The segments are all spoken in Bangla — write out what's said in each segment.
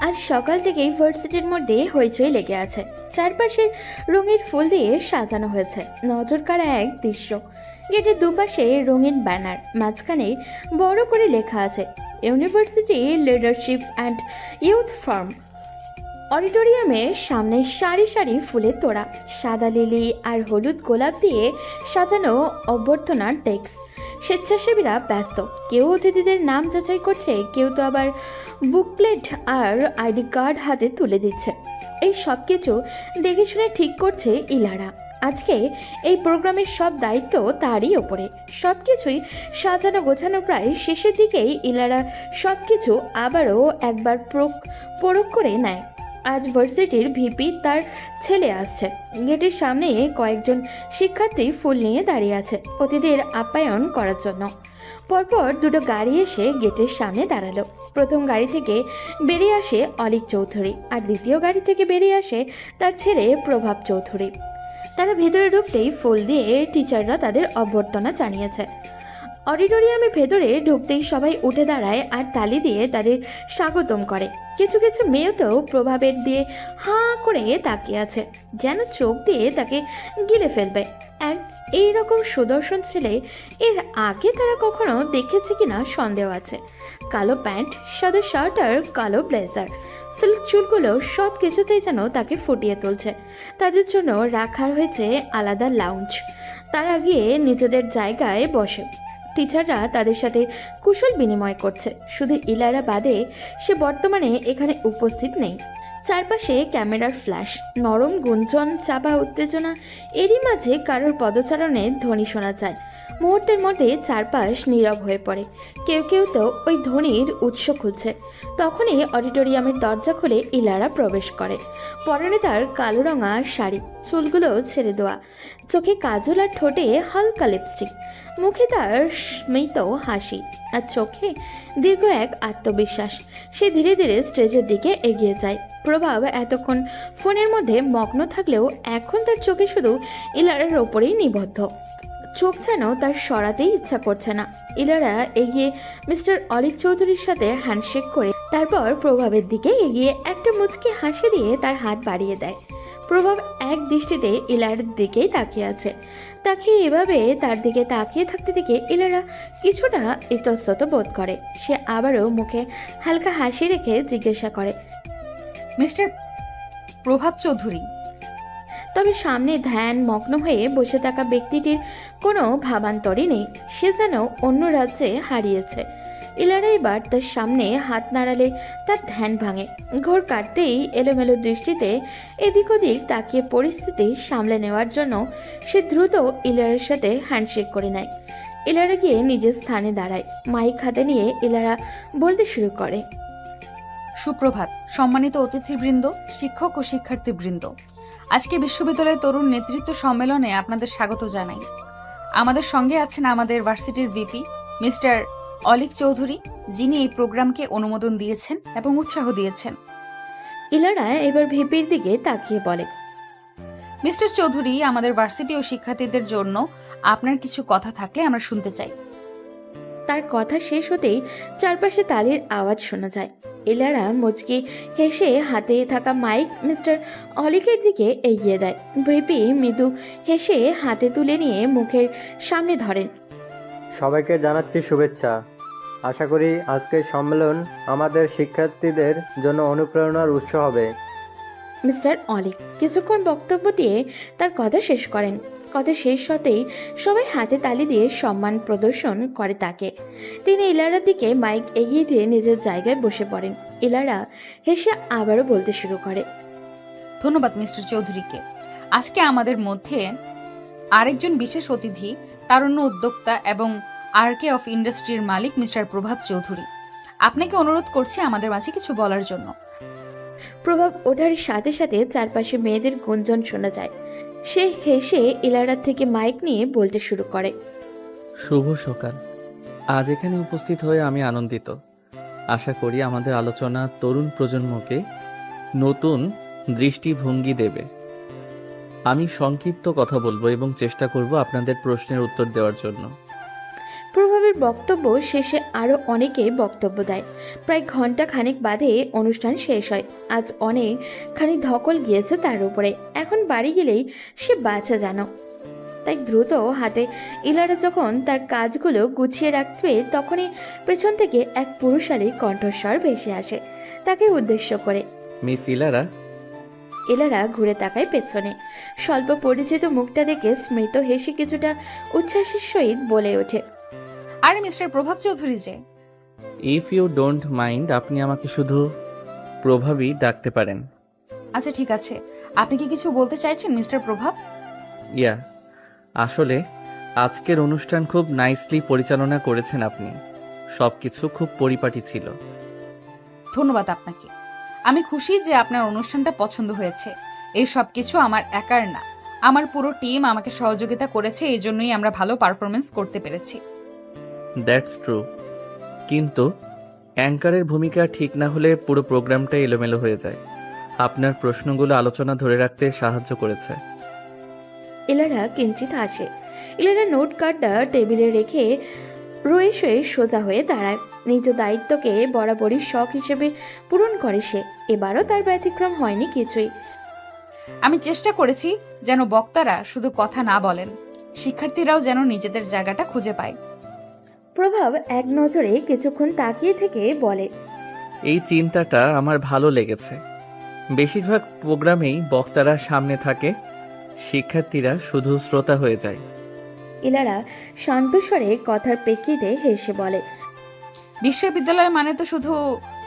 আজ সকাল থেকেই ভার্সিটির মধ্যে হইচই লেগে আছে। চারপাশে রঙিন ফুল দিয়ে সাজানো হয়েছে। নজর কাড়া এক দৃশ্য। গেটের দুপাশে রঙিন ব্যানার, মাঝখানে বড় করে লেখা আছে university leadership and youth firm. অডিটোরিয়ামের সামনে সারি সারি ফুলের তোড়া, সাদা লিলি আর হলুদ গোলাপ দিয়ে সাজানো অভ্যর্থনার ডেস্ক। স্বেচ্ছাসেবীরা ব্যস্ত, কেউ অতিথিদের নাম যাচাই করছে, কেউ তো আবার বুকলেট আর আইডি কার্ড হাতে তুলে দিচ্ছে। এই সব কিছু দেখে শুনে ঠিক করছে ইলারা। আজকে এই প্রোগ্রামের সব দায়িত্ব তারই ওপরে। সব কিছুই সাজানো গোছানো প্রায় শেষের দিকেই ইলারা সব কিছু আবারও একবার পরখ করে নেয়। আজ ভার্সিটির ভিপি তার ছেলে আসছে। গেটের সামনে কয়েকজন শিক্ষার্থী ফুল নিয়ে দাঁড়িয়ে আছে অতিথিদের আপ্যায়ন করার জন্য। পরপর দুটো গাড়ি এসে গেটের সামনে দাঁড়ালো। প্রথম গাড়ি থেকে বেরিয়ে আসে অলিক চৌধুরী, আর দ্বিতীয় গাড়ি থেকে বেরিয়ে আসে তার ছেলে প্রভাব চৌধুরী। তারা ভেতরে ঢুকতেই ফুল দিয়ে টিচাররা তাদের অভ্যর্থনা জানিয়েছে। অডিটোরিয়ামের ভেতরে ঢুকতেই সবাই উঠে দাঁড়ায় আর তালি দিয়ে তাদের স্বাগতম করে। কিছু কিছু মেয়ে তো প্রভাবের দিয়ে হাঁ করে তাকিয়ে আছে, যেন চোখ দিয়ে তাকে গিলে ফেলবে। এইরকম সুদর্শন ছেলে এর আগে তারা কখনো দেখেছে কিনা সন্দেহ আছে। কালো প্যান্ট, সাদা শার্ট আর কালো ব্লেজার, সিল্ক চুলগুলো সব কিছুতেই যেন তাকে ফুটিয়ে তুলছে। তাদের জন্য রাখা হয়েছে আলাদা লাউঞ্জ। তারা গিয়ে নিজেদের জায়গায় বসে। টিচাররা তাদের সাথে কুশল বিনিময় করছে। শুধু ইলারা বাদে, সে বর্তমানে এখানে উপস্থিত নেই। চারপাশে ক্যামেরার ফ্ল্যাশ, নরম গুঞ্জন, চাপা উত্তেজনা, এরই মাঝে কারোর পদচারণের ধ্বনি শোনা যায়। মুহূর্তের মধ্যে চারপাশ নীরব হয়ে পড়ে। কেউ কেউ তো ওই ধ্বনির উৎস খুঁজছে। তখনই অডিটোরিয়ামের দরজা খুলে ইলারা প্রবেশ করে। পরনে তার কালো রঙা শাড়ি, চুলগুলো ছেড়ে দেওয়া, চোখে কাজল আর ঠোঁটে হালকা লিপস্টিক। মুখে তার স্মিত হাসি আর চোখে দীর্ঘ এক আত্মবিশ্বাস। সে ধীরে ধীরে স্টেজের দিকে এগিয়ে যায়। প্রভাব এতক্ষণ ফোনের মধ্যে মগ্ন থাকলেও এখন তার চোখে শুধু ইলারার ওপরেই নিবদ্ধ। চোখ যেন তার সরাতেই ইচ্ছা করছে না। ইলারা এগিয়ে মিস্টার অলিক চৌধুরীর সাথে হ্যান্ডশেক করে তারপর প্রভাবের দিকে এগিয়ে একটা মুচকি হাসি দিয়ে তার হাত বাড়িয়ে দেয়। প্রভাব এক দৃষ্টিতে ইলার দিকেই তাকিয়ে আছে। তাকে এভাবে তার দিকে তাকিয়ে থাকতে দেখে ইলারা কিছুটা ইতস্তত বোধ করে। সে আবারও মুখে হালকা হাসি রেখে জিজ্ঞাসা করে, মিস্টার প্রভাব চৌধুরী? তবে সামনে ধ্যান মগ্ন হয়ে বসে থাকা ব্যক্তিটির কোনো ভাবান্তরই নেই। সে যেন অন্য রাজ্যে হারিয়েছে। ইলারা এবার তার সামনে হাত নাড়ালে তার ধ্যান ভাঙে। ঘোর কাটতেই এলোমেলো দৃষ্টিতে এদিক ওদিক তাকিয়ে পরিস্থিতি সামলে নেওয়ার জন্য সে দ্রুত ইলারার সাথে হ্যান্ডশেক করে নেয়। ইলারা গিয়ে নিজের স্থানে দাঁড়ায়। মাইক হাতে নিয়ে ইলারা বলতে শুরু করে, সুপ্রভাত সম্মানিত অতিথিবৃন্দ, শিক্ষক ও শিক্ষার্থীবৃন্দ। আজকে বিশ্ববিদ্যালয় তরুণ নেতৃত্ব সম্মেলনে আপনাদের স্বাগত জানাই। আমাদের সঙ্গে আছেন আমাদের ভার্সিটির ভিপি মিস্টার অলিক চৌধুরী, যিনি এই প্রোগ্রামকে অনুমোদন দিয়েছেন এবং উৎসাহ দিয়েছেন। ইলারা এবার ভিপির দিকে তাকিয়ে বলে, মিস্টার চৌধুরী, আমাদের ভার্সিটি ও শিক্ষার্থীদের জন্য আপনার কিছু কথা থাকলে আমরা শুনতে চাই। তার কথা শেষ হতেই চারপাশে তালির আওয়াজ শোনা যায়। ইলারা মুচকি হেসে হাতে থাকা মাইক মিস্টার অলিকের দিকে এগিয়ে দেয়। ভিপি মৃদু হেসে হাতে তুলে নিয়ে মুখের সামনে ধরেন। সবাইকে জানাচ্ছি শুভেচ্ছা। আশা করি আজকের সম্মেলন আমাদের শিক্ষার্থীদের জন্য অনুপ্রেরণার উৎস হবে। মিস্টার অলিক কিছুক্ষণ বক্তব্য দিয়ে তার কথা শেষ করেন। কথা শেষ হতেই সবাই হাতে তালি দিয়ে সম্মান প্রদর্শন করে তাকে। তিনি ইলারার দিকে মাইক এগিয়ে দিয়ে নিজের জায়গায় বসে পড়েন। ইলারা হেসে আবারও বলতে শুরু করে, ধন্যবাদ মিস্টার চৌধুরীকে। আজকে আমাদের মধ্যে আরেকজন বিশেষ অতিথি, তারুণ্য উদ্যোক্তা এবং আরকে অফ ইন্ডাস্ট্রির মালিক মিস্টার প্রভাব চৌধুরী। আপনাকে অনুরোধ করছি আমাদের মাঝে কিছু বলার জন্য। প্রভাব ওঠার সাথে সাথে চারপাশে মেয়েদের গুঞ্জন শোনা যায়। সে হেসে ইলারার থেকে মাইক নিয়ে বলতে শুরু করে, শুভ সকাল। আজ এখানে উপস্থিত হয়ে আমি আনন্দিত। আশা করি আমাদের আলোচনা তরুণ প্রজন্মকে নতুন দৃষ্টিভঙ্গি দেবে। আমি সংক্ষিপ্ত কথা বলবো এবং চেষ্টা করব আপনাদের প্রশ্নের উত্তর দেওয়ার জন্য। প্রভাবের বক্তব্য শেষে আরও অনেকে বক্তব্য দেয়। প্রায় ঘন্টা খানেক বাদে অনুষ্ঠান শেষ হয়। আজ অনেকখানি ধকল গিয়েছে তার উপরে। এখন বাড়ি গেলেই সে বাঁচা জানো। তাই দ্রুত হাতে ইলারা যখন তার কাজগুলো গুছিয়ে রাখবে, তখনই পেছন থেকে এক পুরুষালী কণ্ঠস্বর ভেসে আসে তাকে উদ্দেশ্য করে। মিস ইলারা। এলারা ঘুরে তাকায় পেছনে। স্বল্প পরিচিত মুখটা দেখে স্মৃত হেসে কিছুটা উচ্ছ্বাসের সহিত বলে ওঠে, আরে মিস্টার প্রভাব চৌধুরী যে। ইফ ইউ ডোন্ট মাইন্ড, আপনি আমাকে শুধু প্রভাবই ডাকতে পারেন। আচ্ছা ঠিক আছে, আপনি কি কিছু বলতে চাইছেন মিস্টার প্রভাব? ইয়া, আসলে আজকের অনুষ্ঠান খুব নাইসলি পরিচালনা করেছেন আপনি। সবকিছু খুব পরিপাটি ছিল। ধন্যবাদ আপনাকে। আমি খুশি যে আপনার অনুষ্ঠানটা পছন্দ হয়েছে। এই সব কিছু আমার একার না, আমার পুরো টিম আমাকে সহযোগিতা করেছে, এই জন্যই আমরা ভালো পারফরমেন্স করতে পেরেছি। দ্যাটস ট্রু, কিন্তু অ্যাঙ্কারের ভূমিকা ঠিক না হলে পুরো প্রোগ্রামটা এলোমেলো হয়ে যায়। আপনার প্রশ্নগুলো আলোচনা ধরে রাখতে সাহায্য করেছে। এলারা কিঞ্চিত হাসে। এলারা নোট কার্ডটা টেবিলে রেখে রয়ে শুয়ে সোজা হয়ে দাঁড়ায়। নিজ দায়িত্বকে বরাবরই শখ হিসেবে পূরণ করে সে। এবারও তার ব্যতিক্রম হয়নি কিছুই। আমি চেষ্টা করেছি যেন বক্তারা শুধু কথা না বলেন, শিক্ষার্থীরাও যেন নিজেদের জায়গাটা খুঁজে পায়। প্রভাব এক নজরে কিছুক্ষণ তাকিয়ে থেকে বলে, এই চিন্তাটা আমার ভালো লেগেছে। বেশিরভাগ প্রোগ্রামেই বক্তারা সামনে থাকে, শিক্ষার্থীরা শুধু শ্রোতা হয়ে যায়। এলারা শান্ত স্বরে কথার প্রেক্ষিতে হেসে বলে, বিশ্ববিদ্যালয় মানে তো শুধু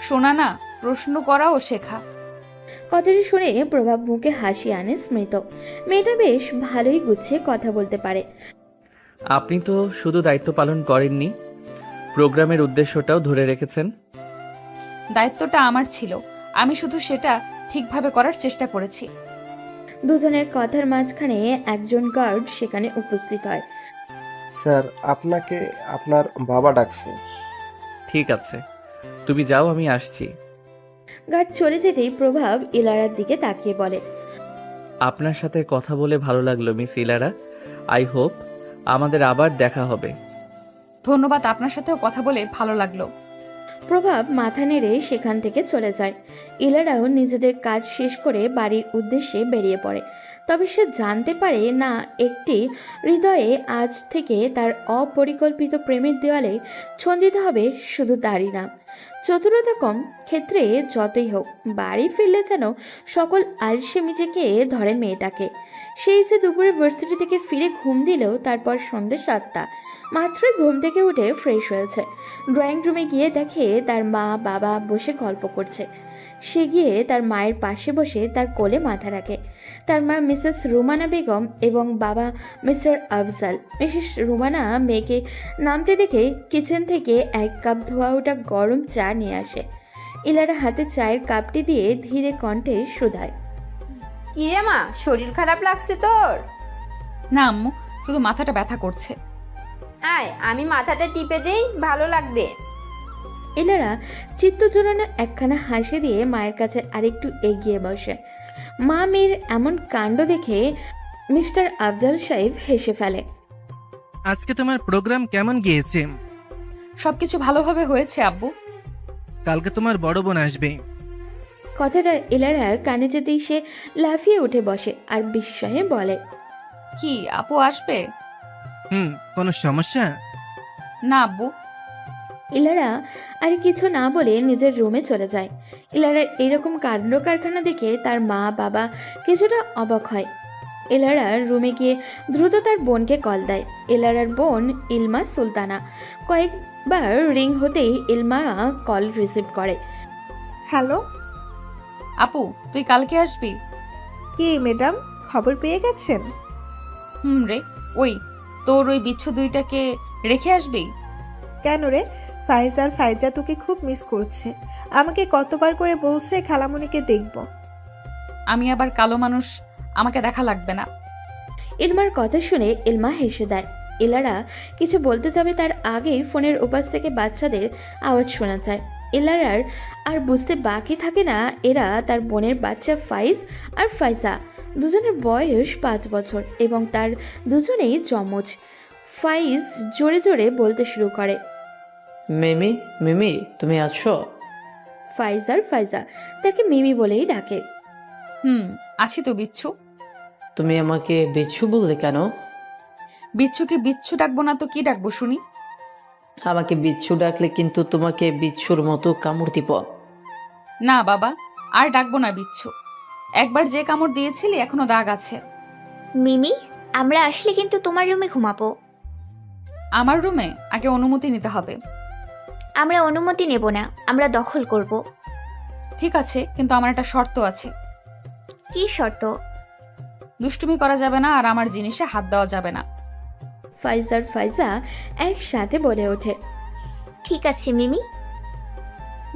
শোনা না, প্রশ্ন করা ও শেখা। কথাটি শুনে প্রভাব মুখে হাসি আনে স্মৃত। মেয়েটা বেশ ভালোই গুছিয়ে কথা বলতে পারে। আপনি তো শুধু দায়িত্ব পালন করেননি, প্রোগ্রামের উদ্দেশ্যটাও ধরে রেখেছেন। দায়িত্বটা আমার ছিল, আমি শুধু সেটা ঠিকভাবে করার চেষ্টা করেছি। দুজনের কথার মাঝখানে একজন গার্ড সেখানে উপস্থিত হয়। স্যার, আপনাকে আপনার বাবা ডাকছে। ঠিক আছে, তুমি যাও, আমি আসছি। গার্ড চলে যেতেই প্রভাব ইলারার দিকে তাকিয়ে বলে, আপনার সাথে কথা বলে ভালো লাগলো মিস ইলারা। আই হোপ আমাদের আবার দেখা হবে। ধন্যবাদ, আপনার সাথেও কথা বলে ভালো লাগলো। প্রভাব মাথা নেড়ে সেখান থেকে চলে যায়। ইলারাও নিজেদের কাজ শেষ করে বাড়ির উদ্দেশ্যে বেরিয়ে পড়ে। তবে সে জানতে পারে না, একটি হৃদয়ে আজ থেকে তার অপরিকল্পিত প্রেমের দেওয়ালে ছন্দিত হবে শুধু তারই নাম। চতুরতা কম ক্ষেত্রে যতই হোক, বাড়ি ফিরলে যেন সকল আলসেমি থেকে ধরে মেয়েটাকে। সেই যে দুপুরে ভার্সিটি থেকে ফিরে ঘুম দিলেও তারপর সন্ধ্যে 7টা মাত্রই ঘুম থেকে উঠে ফ্রেশ হয়েছে। ড্রয়িং রুমে গিয়ে দেখে তার মা বাবা বসে গল্প করছে। সে গিয়ে তার মায়ের পাশে বসে তার কোলে মাথা রাখে। তার মা মিসেস রুমানা বেগম এবং বাবা মিস্টার আফজাল। মিসেস রুমানা মেয়েকে নামতে দেখে কিচেন থেকে 1 কাপ ধোয়া ওঠা গরম চা নিয়ে আসে। ইলারা হাতে চায়ের কাপটি দিয়ে ধীরে কণ্ঠে শুধায়, কিরে মা, শরীর খারাপ লাগছে তোর? না আম্মু, শুধু মাথাটা ব্যথা করছে। আয়, আমি মাথাটা টিপে দেই, ভালো লাগবে। এলারা চিত্ত জোড়ানো একখানা হাসি দিয়ে মায়ের কাছে আরেকটু এগিয়ে বসে। মা মেয়ের এমন কাণ্ড দেখে মিস্টার আফজাল সাহেব হেসে ফেলে। আজকে তোমার প্রোগ্রাম কেমন গিয়েছে? সবকিছু ভালোভাবে হয়েছে আব্বু। কালকে তোমার বড় বোন আসবে। কথাটা এলারার কানে যেতেই সে লাফিয়ে উঠে বসে আর বিস্ময়ে বলে, কি আপু আসবে? কোনো সমস্যা? না আব্বু। ইলারা আর কিছু না বলে নিজের রুমে চলে যায়। ইলারার এরকম কাণ্ড কারখানা দেখে তার মা বাবা কিছুটা অবাক হয়। এলারার রুমে গিয়ে দ্রুত তার বোনকে কল দেয়। এলারার বোন ইলমা সুলতানা। কয়েকবার রিং হতেই ইলমা কল রিসিভ করে। হ্যালো আপু, তুই কালকে আসবি? কি ম্যাডাম, খবর পেয়ে গেছেন? রে, ওই তোর ওই বিচ্ছু দুইটাকে রেখে আসবি? কেন রে, ফাইজ আর ফাইজা তোকে খুব মিস করছে। আমাকে কতবার করে বলছে খালামণিকে দেখব। আমি আবার কালো মানুষ, আমাকে দেখা লাগবে না। ইলমার কথা শুনে ইলমা হেসে দেয়। ইলারা কিছু বলতে যাবে তার আগেই ফোনের উপাস থেকে বাচ্চাদের আওয়াজ শোনা যায়। ইলারার আর বুঝতে বাকি থাকে না, এরা তার বোনের বাচ্চা ফাইজ আর ফাইজা। দুজনের বয়স 5 বছর এবং তার দুজনেই যমজ। ফাইজ জোরে জোরে বলতে শুরু করে। মিমি, মিমি তুমি আছো? ফাইজ আর ফাইজা তাকে মিমি বলেই ডাকে। আছি তো বিচ্ছু। তুমি আমাকে বিচ্ছু বললে কেন? বিচ্ছুকে বিচ্ছু ডাকবো না তো কি ডাকবো শুনি? আমাকে বিচ্ছু ডাকলে কিন্তু তোমাকে বিচ্ছুর মতো কামড় দিব। না বাবা, আর ডাকবো না বিচ্ছু। একবার যে কামড় দিয়েছিলি এখনো দাগ আছে। মিমি, আমরা আসলে কিন্তু তোমার রুমে ঘুমাবো। আমার রুমে আগে অনুমতি নিতে হবে। আমরা অনুমতি নেব না, আমরা দখল করব। ঠিক আছে, কিন্তু আমার একটা শর্ত আছে। কি শর্ত? দুষ্টুমি করা যাবে না আর আমার জিনিসে হাত দেওয়া যাবে না। ফাইজ আর ফাইজা একসাথে বলে ওঠে। ঠিক আছে মিমি।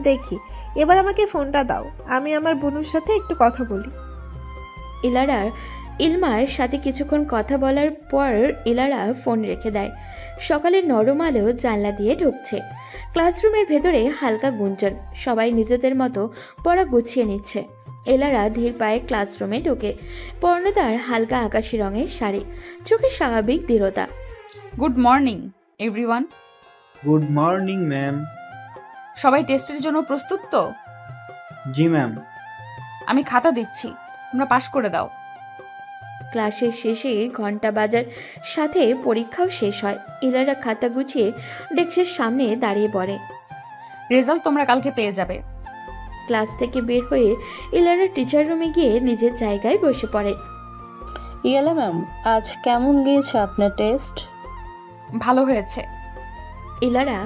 দেখি এবার আমাকে ফোনটা দাও, আমি আমার বোনের সাথে একটু কথা বলি। ইলারার ইলমার সাথে কিছুক্ষণ কথা বলার পর ইলারা ফোন রেখে দেয়। সকালের নরম আলো জানলা দিয়ে ঢুকছে। ক্লাসরুমের ভেতরে হালকা গুঞ্জন, সবাই নিজেদের মতো পড়া গুছিয়ে নিচ্ছে। ইলারা ধীর পায়ে ক্লাসরুমে ঢোকে। পরনে তার হালকা আকাশি রঙের শাড়ি, চোখে স্বাভাবিক দৃঢ়তা। Good morning everyone. Good morning ma'am. সবাই টেস্টের জন্য প্রস্তুত তো? জি ম্যাম। আমি খাতা দিচ্ছি, তোমরা পাশ করে দাও। ক্লাসের শেষে ঘন্টা বাজার সাথে পরীক্ষাও শেষ হয়। ইলারা খাতা গুছিয়ে ডেস্কের সামনে দাঁড়িয়ে পড়ে। রেজাল্ট তোমরা কালকে পেয়ে যাবে। ক্লাস থেকে বের হয়ে ইলারা টিচার রুমে গিয়ে নিজের জায়গায় বসে পড়ে। ইয়ালা ম্যাম, আজ কেমন গিয়েছে আপনার টেস্ট? ভালো হয়েছে। ইলারা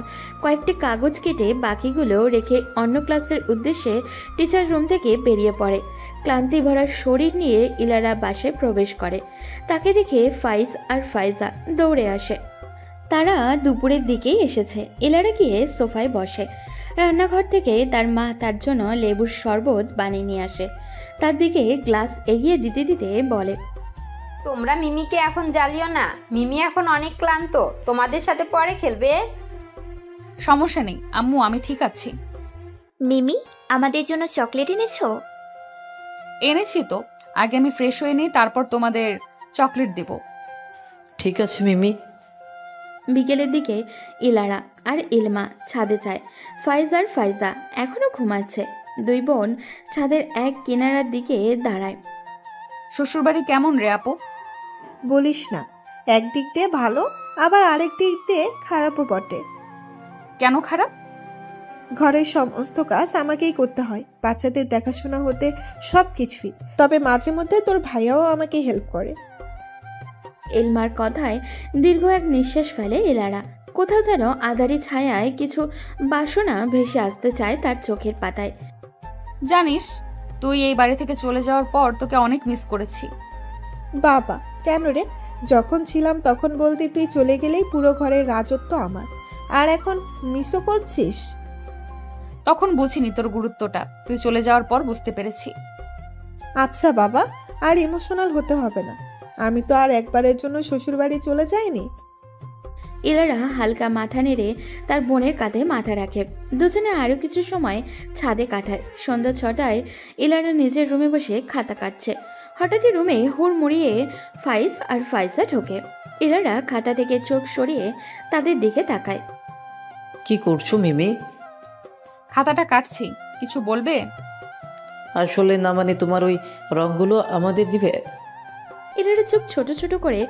কয়েকটি কাগজ কেটে বাকিগুলো রেখে অন্য ক্লাসের উদ্দেশ্যে টিচার রুম থেকে বেরিয়ে পড়ে। ক্লান্তি ভরা শরীর নিয়ে ইলারা বাসায় প্রবেশ করে। তাকে দেখে ফাইজ আর ফাইজা দৌড়ে আসে। তারা দুপুরের দিকেই এসেছে। ইলারা গিয়ে সোফায় বসে। রান্নাঘর থেকে তার মা তার জন্য লেবুর শরবত বানিয়ে নিয়ে আসে। তার দিকে গ্লাস এগিয়ে দিতে দিতে বলে, তোমরা মিমিকে এখন জ্বালিও না, মিমি এখন অনেক ক্লান্ত, তোমাদের সাথে পরে খেলবে। সমস্যা নেই আম্মু, আমি ঠিক আছি। মিমি, আমাদের জন্য চকলেট এনেছো? এনেছি তো, আগে আমি ফ্রেশ হয়ে নিই, তারপর তোমাদের চকলেট দেব। ঠিক আছে মিমি। বিকেলের দিকে ইলারা আর ইলমা ছাদে যায়। ফাইজ আর ফাইজা এখনো ঘুমাচ্ছে। দুই বোন ছাদের এক কিনারার দিকে দাঁড়ায়। শ্বশুরবাড়ি কেমন রে আপু? বলিস না, একদিক দিয়ে ভালো, আবার আরেক দিক দিয়ে খারাপও বটে। কেন খারাপ? ঘরের সমস্ত কাজ আমাকেই করতে হয়, বাচ্চাদের দেখাশোনা হতে সব কিছুই। তবে মাঝে মধ্যে তোর ভাইয়াও আমাকে হেল্প করে। ইলমার কথায় দীর্ঘ এক নিঃশ্বাস ফেলে ইলারা। কোথাও যেন আধারি ছায়ায় কিছু বাসনা ভেসে আসতে চায় তার চোখের পাতায়। জানিস, তুই এই বাড়ি থেকে চলে যাওয়ার পর তোকে অনেক মিস করেছি। বাবা, কেন রে? যখন ছিলাম তখন বলতি তুই চলে গেলেই পুরো ঘরের রাজত্ব আমার, আর এখন মিসও করছিস? তখন বুঝিনি তোর গুরুত্বটা, তুই চলে যাওয়ার পর বুঝতে পেরেছি। আচ্ছা বাবা, আর ইমোশনাল হতে হবে না। আমি তো আর একবারের জন্য শ্বশুরবাড়ি চলে যাইনি। ইলারা হালকা মাথা নেড়ে তার বোনের কাঁধে মাথা রাখে। দুজনে আরও কিছু সময় ছাদে কাটায়। সন্ধ্যা 6টায় ইলারা নিজের রুমে বসে খাতা কাটছে। হঠাৎই রুমে হুড়মুড়িয়ে ফাইজ আর ফাইজা ঢোকে। ইলারা খাতা থেকে চোখ সরিয়ে তাদের দিকে তাকায়। কি করছো মিমি? খাতাটা কাটছি, কিছু বলবে? আসলে না, মানে তোমার ওই রংগুলো আমাদের দিবে? ইলারা চোখ ছোট ছোট করে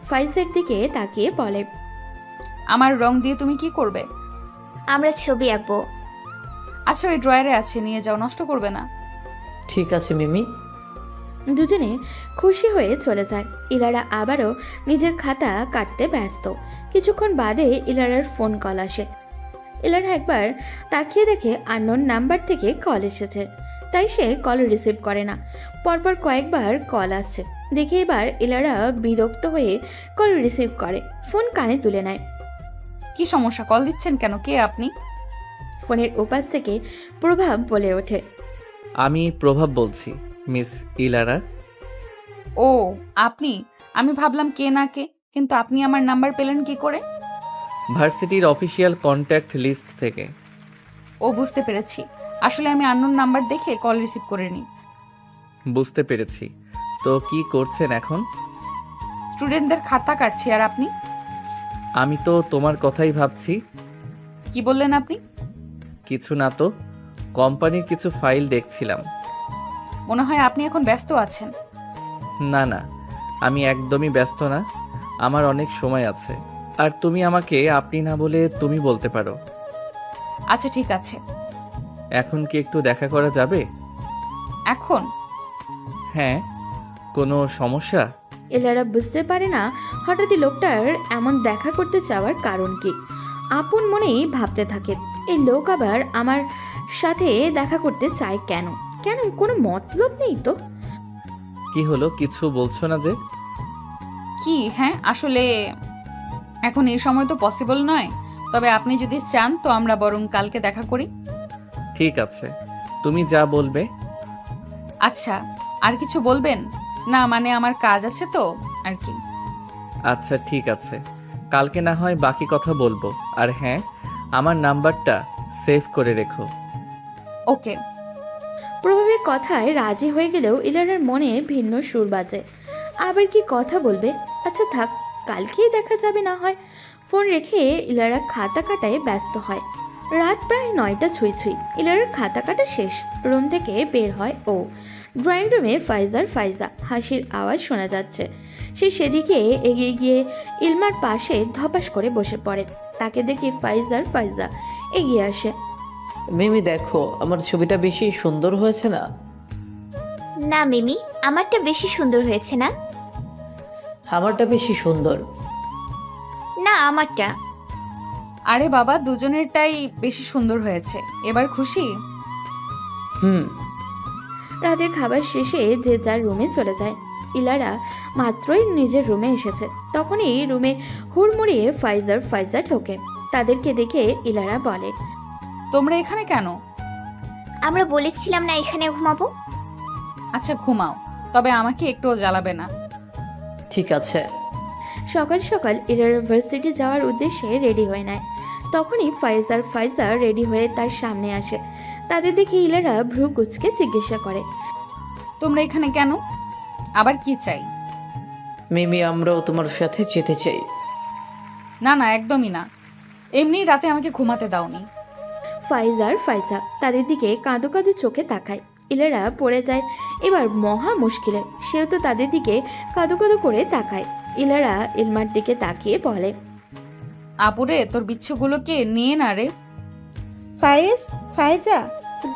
ফাইজের দিকে তাকিয়ে বলে, আমার রং দিয়ে তুমি কি করবে? আমরা ছবি আঁকবো। আচ্ছা, ওই ড্রয়ারে আছে, নিয়ে যাও, নষ্ট করবে না। ঠিক আছে মিমি। দুজনে খুশি হয়ে চলে যায়। ইলারা আবারও নিজের খাতা কাটতে ব্যস্ত। কিছুক্ষণ বাদে ইলারার ফোন কল আসে। ইলারা একবার তাকিয়ে দেখে আননোন নাম্বার থেকে কল এসেছে, তাই সে কল রিসিভ করে না। পরপর কয়েকবার কল আসছে দেখে এবার ইলারা বিরক্ত হয়ে কল রিসিভ করে, ফোন কানে তুলে নেয়। কি সমস্যা? কল দিচ্ছেন কেন? কে আপনি? ফোনের ওপাশ থেকে প্রভাব বলে ওঠে, আমি প্রভাব বলছি, মিস ইলারা। ও আপনি? আমি ভাবলাম কে না কে, কিন্তু আপনি আমার নাম্বার পেলেন কি করে? ভার্সিটির অফিসিয়াল কন্ট্যাক্ট লিস্ট থেকে। ও, বুঝতে পেরেছি। আসলে আমি আননোন নাম্বার দেখে কল রিসিভ করিনি। বুঝতে পেরেছি। তো কি করছেন এখন? স্টুডেন্টদের খাতা কাটছি, আর আপনি? আমি তো তোমার কথাই ভাবছি। কি বললেন আপনি? কিছু না তো, কোম্পানির কিছু ফাইল দেখছিলাম। মনে হয় আপনি এখন ব্যস্ত আছেন। না না, আমি একদমই ব্যস্ত না, আমার অনেক সময় আছে। আর তুমি আমাকে আপনি না বলে তুমি বলতে পারো। আচ্ছা ঠিক আছে। এখন কি একটু দেখা করা যাবে? এখন? হ্যাঁ, কোনো সমস্যা? ইলারা বুঝতে পারে না হঠাৎই লোকটার এমন দেখা করতে চাওয়ার কারণ কি। আপন মনেই ভাবতে থাকে, এই লোক আবার আমার সাথে দেখা করতে চায় কেন? কেন, কোনো মতলব নেই তো। কি হলো, কিছু বলছো না যে? কি? হ্যাঁ, আসলে এখন এই সময় তো পসিবল নয়, তবে আপনি যদি চান তো আমরা বরং কালকে দেখা করি। ঠিক আছে, তুমি যা বলবে। আচ্ছা, আর কিছু বলবেন? না মানে আমার কাজ আছে তো আর কি। আচ্ছা ঠিক আছে, কালকে না হয় বাকি কথা বলবো। আর হ্যাঁ, আমার নাম্বারটা সেভ করে রেখো। ওকে। প্রভাবের কথায় রাজি হয়ে গেলেও ইলারার মনে ভিন্ন সুর বাজে। আবার কি কথা বলবে? আচ্ছা থাক, কালকেই দেখা যাবে না হয়। ফোন রেখে ইলারা খাতা কাটায় ব্যস্ত হয়। রাত প্রায় 9টা ছুঁই। ইলারার খাতা কাটা শেষ, রুম থেকে বের হয় ও। ড্রয়িং রুমে ফাইজা হাসির আওয়াজ শোনা যাচ্ছে। সে সেদিকে এগিয়ে গিয়ে ইলমার পাশে ধপাস করে বসে পড়ে। তাকে দেখে ফাইজা এগিয়ে আসে। মিমি দেখো, আমার ছবিটা বেশি সুন্দর হয়েছে না? না মিমি, আমারটা বেশি সুন্দর হয়েছে না? আমারটা বেশি সুন্দর। না আমারটা। আরে বাবা, দুজনেরটাই বেশি সুন্দর হয়েছে। এবার খুশি? হুম। রাতের খাবার শেষে যে যার রুমে চলে যায়। ইলারা মাত্রই নিজের রুমে এসেছে, তখনই রুমে হুড়মুড়িয়ে ফাইজা ঢোকে। তাদেরকে দেখে ইলারা বলে, তোমরা এখানে কেন? আমরা বলেছিলাম না এখানে ঘুমাবো। আচ্ছা ঘুমাও, তবে আমাকে একটুও জ্বালাবে না। ঠিক আছে। সকাল সকাল ইলারা ভার্সিটি যাওয়ার উদ্দেশ্যে রেডি হয়ে নেয়। তখনই ফাইজা রেডি হয়ে তার সামনে আসে। তাদের দেখে ইলারা ভ্রু কুচকে জিজ্ঞাসা করে, তোমরা এখানে কেন? আবার কি চাই? মিমি, আমরাও তোমার সাথে যেতে চাই। না না, একদমই না, এমনি রাতে আমাকে ঘুমাতে দাওনি। ফাইজা তাদের দিকে কাঁদো কাঁদো চোখে তাকায়। ইলারা পড়ে যায় এবার মহা মুশকিলে। সেও তো তাদের দিকে কাঁদো কাঁদো করে তাকায়। ইলারা ইলমার দিকে তাকিয়ে বলে, আপুরে, তোর বিচ্ছুগুলোকে নিয়ে না রে। ফাইজা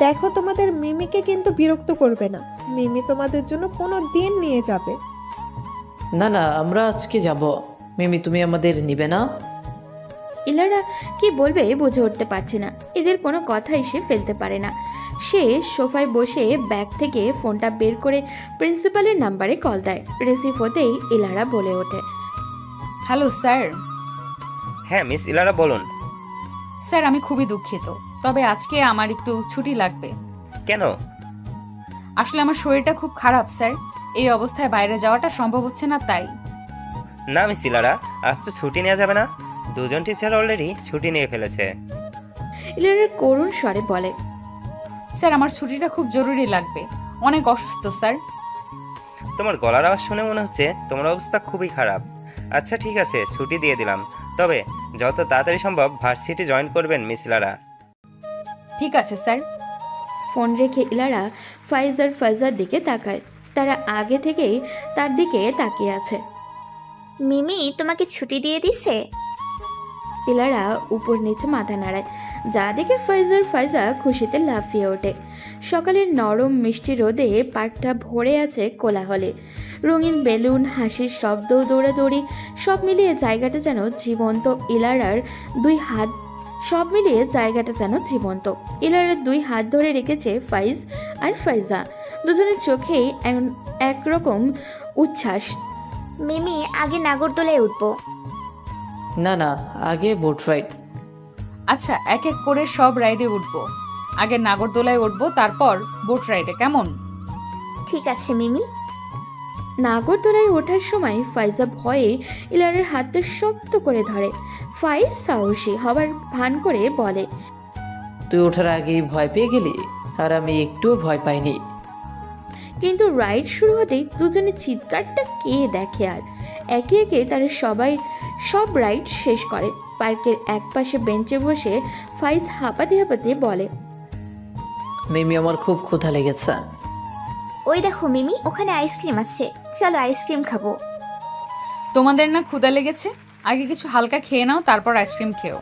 দেখো, তোমাদের মিমিকে কিন্তু বিরক্ত করবে না। মিমি তোমাদের জন্য কোনো দিন নিয়ে যাবে। না না, আমরা আজকে যাব। মিমি, তুমি আমাদের নিবে না? ইলারা কি বলবে বুঝে উঠতে পারছে না। এদের কোনো কথাই সে ফেলতে পারে না। সে সোফায় বসে ব্যাগ থেকে ফোনটা বের করে প্রিন্সিপালের নাম্বারে কল দেয়। রিসিভ হতেই ইলারা বলে ওঠে, হ্যালো স্যার। হ্যাঁ মিস ইলারা, বলুন। স্যার আমি খুবই দুঃখিত, তবে আজকে আমার একটু ছুটি লাগবে। কেন? আসলে আমার শরীরটা খুব খারাপ স্যার, এই অবস্থায় বাইরে যাওয়াটা সম্ভব হচ্ছে না তাই। না মিস ইলারা, আজ তো ছুটি নেওয়া যাবে না। দুজন টিচার অলরেডি ছুটি নিয়ে ফেলেছে। ইলারার করুণ স্বরে বলে, স্যার আমার ছুটিটা খুব জরুরি লাগবে, অনেক অসুস্থ স্যার। তোমার গলার আওয়াজ শুনে মনে হচ্ছে তোমার অবস্থা খুবই খারাপ। আচ্ছা ঠিক আছে, ছুটি দিয়ে দিলাম, তবে যত তাড়াতাড়ি সম্ভব ভার্সিটি জয়েন করবেন মিস ইলারা। ঠিক আছে স্যার। ফোন রেখে ইলারা ফাইজার দিকে তাকায়। তারা আগে থেকেই তার দিকে তাকিয়ে আছে। মিমি তোমাকে ছুটি দিয়ে দিছে? ইলারা উপর নিচে মাথা নাড়ায়, যা দেখে ফাইজা খুশিতে লাফিয়ে ওঠে। সকালের নরম মিষ্টি রোদে পার্কটা ভরে আছে কোলাহলে। রঙিন বেলুন, হাসির শব্দ, দৌড়াদৌড়ি, সব মিলিয়ে জায়গাটা যেন জীবন্ত। ইলারার দুই হাত ধরে রেখেছে আর ফাইজা। দুজনের চোখেই একরকম উচ্ছ্বাস। মিমি আগে নাগরদোলায় উঠবো। না না, আগে বোট রাইড। আচ্ছা, এক এক করে সব রাইডে উঠবো। আগে নাগরদোলায় উঠবো, তারপর বোট রাইডে, কেমন? ঠিক আছে মিমি। নাগরদোলায় ওঠার সময় ফাইজা ভয়ে ইলারার হাতটা শক্ত করে ধরে। ফাইজ সাহসী হবার ভান করে বলে, তুই ওঠার আগেই ভয় পেয়ে গেলি, আর আমি একটুও ভয় পাইনি। কিন্তু রাইড শুরু হতেই দুজনের চিৎকারটা কে দেখে আর। একে একে তারা সব রাইড শেষ করে। পার্কের একপাশে বেঞ্চে বসে ফাইজ হাঁপাতে হাঁপাতে বলে, মিমি আমার খুব ক্ষুধা লেগেছে। ওই দেখো মিমি, ওখানে আইসক্রিম আছে, চলো আইসক্রিম খাবো। তোমাদের না ক্ষুধা লেগেছে? আগে কিছু হালকা খেয়ে নাও, তারপর আইসক্রিম খেও।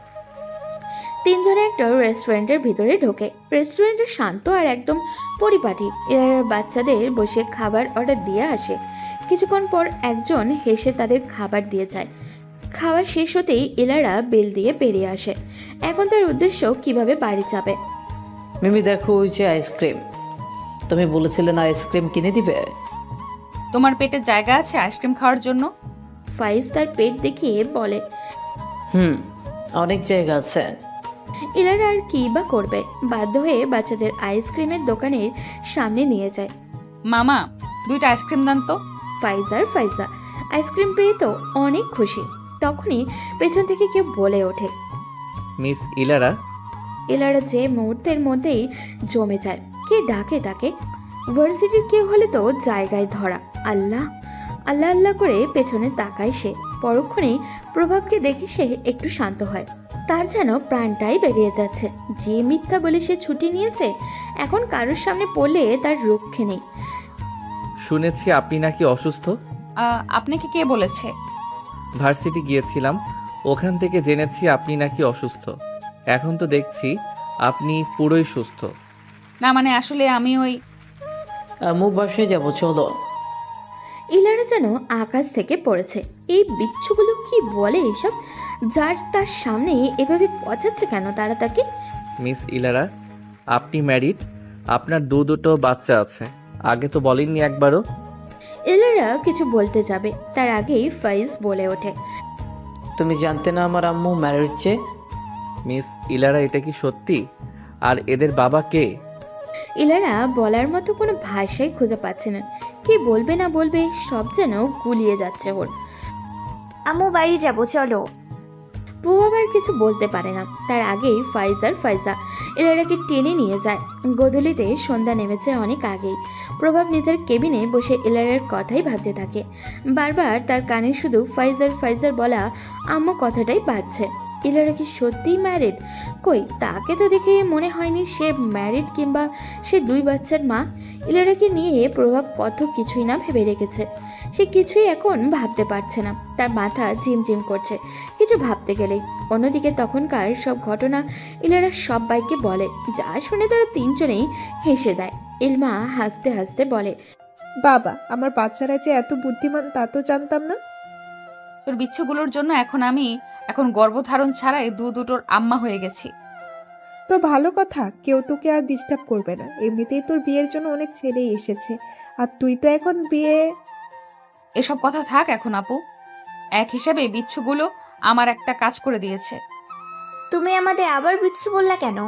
তিনজনে একটা রেস্টুরেন্টের ভিতরে ঢোকে। রেস্টুরেন্টটা শান্ত আর একদম পরিপাটি। এরা বাচ্চাদের বসে খাবার অর্ডার দিয়ে আসে। কিছুক্ষণ পর একজন হেসে তাদের খাবার দিয়ে যায়। খাওয়া শেষ হতেই এলারা বেল দিয়ে বেরিয়ে আসে। এখন তার উদ্দেশ্য কিভাবে বাড়ি যাবে। মিমি দেখো, ওই যে আইসক্রিম। তুমি বলেছিলে না আইসক্রিম কিনে দিবে? তোমার পেটে জায়গা আছে আইসক্রিম খাওয়ার জন্য? ফাইজ তার পেট দেখিয়ে বলে, অনেক জায়গা আছে। এলারা আর কি বা করবে, বাধ্য হয়ে বাচ্চাদের আইসক্রিমের দোকানের সামনে নিয়ে যায়। মামা, 2টা আইসক্রিম দান তো। ফাইজা আইসক্রিম পেয়ে তো অনেক খুশি। তখনই পেছন থেকে কেউ বলে ওঠে, মিস ইলারা। এলারা যে মুহূর্তের মধ্যেই জমে যায়। কে ডাকে তাকে? ভার্সিটির কেউ হলে তো জায়গায় ধরা। আল্লাহ আল্লাহ আল্লাহ করে পেছনে তাকায় সে। পরক্ষণেই প্রভাবকে দেখে সে একটু শান্ত হয়। তার যেন প্রাণটাই বেরিয়ে যাচ্ছে। যে মিথ্যা বলে সে ছুটি নিয়েছে, এখন কারোর সামনে পড়লে তার রক্ষে নেই। শুনেছি আপনি নাকি অসুস্থ। আপনাকে কে বলেছে? ভার্সিটি গিয়েছিলাম, ওখান থেকে জেনেছি আপনি নাকি অসুস্থ। এখন তো দেখছি আপনি পুরোই সুস্থ। না মানে আসলে আমি ওই আম্মু বাসায় যাবো, চলো। ইলারা যেন আকাশ থেকে পড়েছে। এই বিচ্ছুগুলো কি বলে এসব? যার তার সামনে এভাবে পচাচ্ছে কেন তারা তাকে? মিস ইলারা, আপনি ম্যারিড, আপনার দুটো বাচ্চা আছে। আগে তো বলেননি একবারও। ইলারা কিছু বলতে যাবে, তার আগেই ফাইজ বলে ওঠে, তুমি জানতে না আমার আম্মু ম্যারিড যে? মিস ইলারা, এটা কি সত্যি? আর এদের বাবা কে? ইলারা বলার মতো কোনো ভাষাই খুঁজে পাচ্ছে না। কি বলবে না বলবে সব যেন গুলিয়ে যাচ্ছে ওর। আম্মু বাড়ি যাবো, চলো। প্রভাব আর কিছু বলতে পারে না। তার আগেই ফাইজা এলারাকে টেনে নিয়ে যায়। গোধূলিতে সন্ধ্যা নেমেছে অনেক আগেই। প্রভাব নিজের কেবিনে বসে এলারার কথাই ভাবতে থাকে। বারবার তার কানে শুধু ফাইজার বলা আম্মু কথাটাই বাজছে। ইলারা কি সত্যিই ম্যারিড? কই, তাকে তো দেখে মনে হয়নি সে ম্যারিড কিংবা সে 2 বাচ্চার মা। ইলারাকে নিয়ে প্রভাব কত কিছুই না ভেবে রেখেছে। সে কিছুই এখন ভাবতে পারছে না। তার মাথা ঝিমঝিম করছে কিছু ভাবতে গেলেই। অন্যদিকে তখনকার সব ঘটনা ইলারা সবাইকে বলে, যা শুনে তারা তিনজনেই হেসে দেয়। ইলমা হাসতে হাসতে বলে, বাবা, আমার বাচ্চারা যে এত বুদ্ধিমান তা তো জানতাম না। তোর বিচ্ছুগুলোর জন্য এখন গর্ভধারণ ছাড়াই দুটোর আম্মা হয়ে গেছি। তো ভালো কথা, কেউ তোকে আর ডিস্টার্ব করবে না। এমনিতেই তোর বিয়ের জন্য অনেক ছেলেই এসেছে, আর তুই তো এখন বিয়ে। এসব কথা থাক এখন আপু। এক হিসাবে বিচ্ছুগুলো আমার একটা কাজ করে দিয়েছে। তুমি আমাদের আবার বিচ্ছু বললা কেন?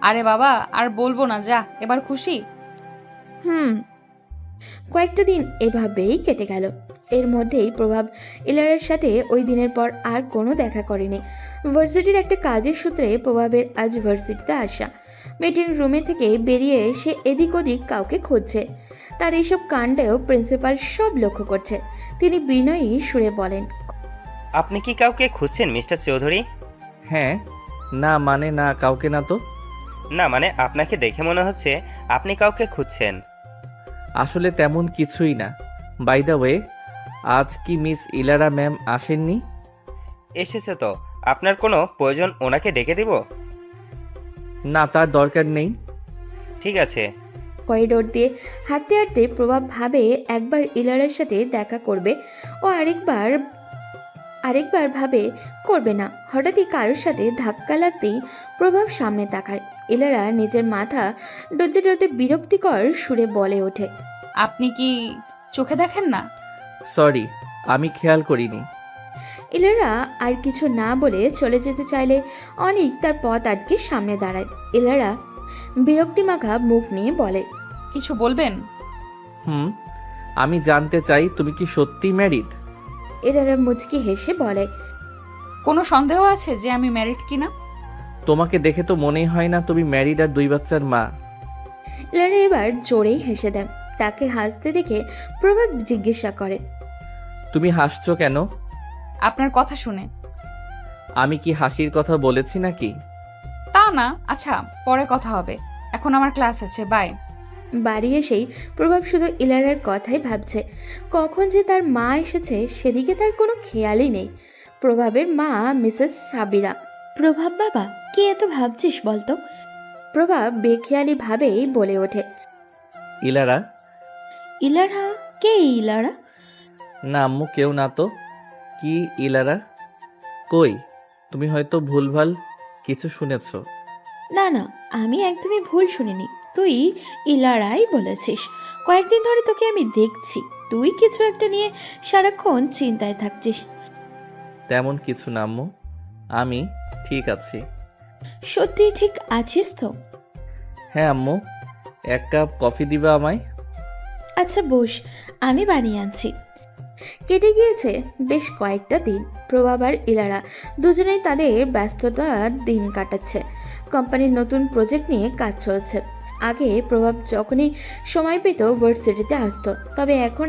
আরে বাবা, আর বলবো না, যা। এবার খুশি? কয়েকটা দিন এভাবেই কেটে গেল। এর মধ্যেই প্রভাব ইলারার সাথে ওই দিনের পর আর কোনো দেখা করেনি। ভার্সিটির একটা কাজের সূত্রে প্রভাবের আজ ভার্সিটিতে আসা। মিটিং রুমে থেকে বেরিয়ে সে এদিক ওদিক কাউকে খুঁজছে। তার এইসব কাণ্ডেও প্রিন্সিপাল সব লক্ষ্য করছে। তিনি বিনয়ী সুরে বলেন, আপনি কি কাউকে খুঁজছেন মিস্টার চৌধুরী? হ্যাঁ। না মানে না, কাউকে না তো। না মানে আপনাকে দেখে মনে হচ্ছে আপনি কাউকে খুঁজছেন। আসলে তেমন কিছুই না। বাই দ্য ওয়ে, আজ কি মিস ইলারা ম্যাম আসেননি? এসেছে তো। আপনার কোনো প্রয়োজন ওনাকে ডেকে দিব? না, তার দরকার নেই। ঠিক আছে। করিডোর দিয়ে হাঁটতে হাঁটতে প্রভাব ভাবে একবার ইলারার সাথে দেখা করবে ও আরেকবার ভাবে করবে না। হঠাৎই কারোর সাথে ধাক্কা লাগতেই প্রভাব সামনে তাকায়। ইলারা নিজের মাথা ডলতে ডলতে বিরক্তিকর সুরে বলে ওঠে, আপনি কি চোখে দেখেন না? সরি, আমি খেয়াল করিনি। ইলারা আর কিছু না বলে চলে যেতে চাইলে অনেক তার পথ আটকে সামনে দাঁড়ায়। ইলারা বিরক্তিমাখা মুখ নিয়ে বলে, কিছু বলবেন? আমি জানতে চাই তুমি কি সত্যি ম্যারিড? ইলারা মুচকি হেসে বলে, কোনো সন্দেহ আছে যে আমি ম্যারিড কিনা? তোমাকে দেখে তো মনেই হয় না তুমি ম্যারিড আর 2 বাচ্চার মা। ইলারা এবার জোরেই হেসে দেন। তাকে হাসতে দেখে প্রভাব জিজ্ঞাসা করে, তুমি হাসছো কেন? আপনার কথা শুনে। আমি কি হাসির কথা বলেছি নাকি? তা না, আচ্ছা পরে কথা হবে, এখন আমার ক্লাস আছে, বাই। বাড়ি এসেই প্রভাব শুধু ইলারার কথাই ভাবছে। কখন যে তার মা এসেছে সেদিকে তার কোনো খেয়ালই নেই। প্রভাবের মা মিসেস সাবিরা। প্রভাব বাবা, কি এত ভাবছিস বলতো? প্রভাব বেখেয়ালি ভাবেই বলে ওঠে, ইলারা। ইলারা? কে ইলারা? না আম্মু, কেউ না তো। কি ইলারা? কই, তুমি হয়তো ভুলভাল কিছু শুনেছ। না না, আমি একদমই ভুল শুনিনি। তুই ইলারাই বলেছিস। কয়েকদিন ধরে তোকে আমি দেখছি, তুই কিছু একটা নিয়ে সারাক্ষণ চিন্তায় থাকছিস। তেমন কিছু না আম্মু, আমি ঠিক আছি। সত্যি ঠিক আছিস তো? হ্যাঁ আম্মু, 1 কাপ কফি দিবা আমায়? আচ্ছা বস, আমি বানিয়ে আনছি। কেটে গিয়েছে বেশ কয়েকটা দিন। প্রভাব আর ইলারা দুজনেই তাদের ব্যস্ততার দিন কাটাচ্ছে। কোম্পানির নতুন প্রজেক্ট নিয়ে কাজ চলছে। আগে প্রভাব যখনই সময় পেত ভার্সিটিতে আসতো, তবে এখন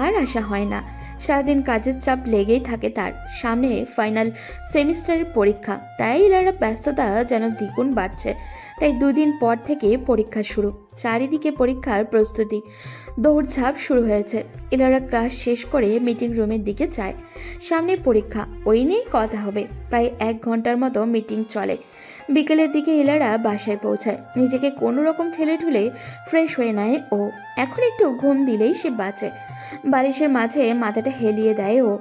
আর আসা হয় না। সারাদিন কাজের চাপ লেগেই থাকে তার। সামনে ফাইনাল সেমিস্টারের পরীক্ষা, তাই ইলারা ব্যস্ততা যেন দ্বিগুণ বাড়ছে। তাই 2 দিন পর থেকে পরীক্ষা শুরু। চারিদিকে পরীক্ষার প্রস্তুতি, দৌড়ঝাঁপ শুরু হয়েছে। ইলারা ক্লাস শেষ করে মিটিং রুমের দিকে যায়। সামনে পরীক্ষা, ওই নিয়েই কথা হবে। প্রায় 1 ঘন্টার মতো মিটিং চলে। বিকেলের দিকে ইলারা বাসায় পৌঁছায়। নিজেকে কোনো রকম ঠেলে ঠুলে ফ্রেশ হয়ে নেয় ও। এখন একটু ঘুম দিলেই সে বাঁচে। বালিশের মাঝে মাথাটা হেলিয়ে দেয় ও।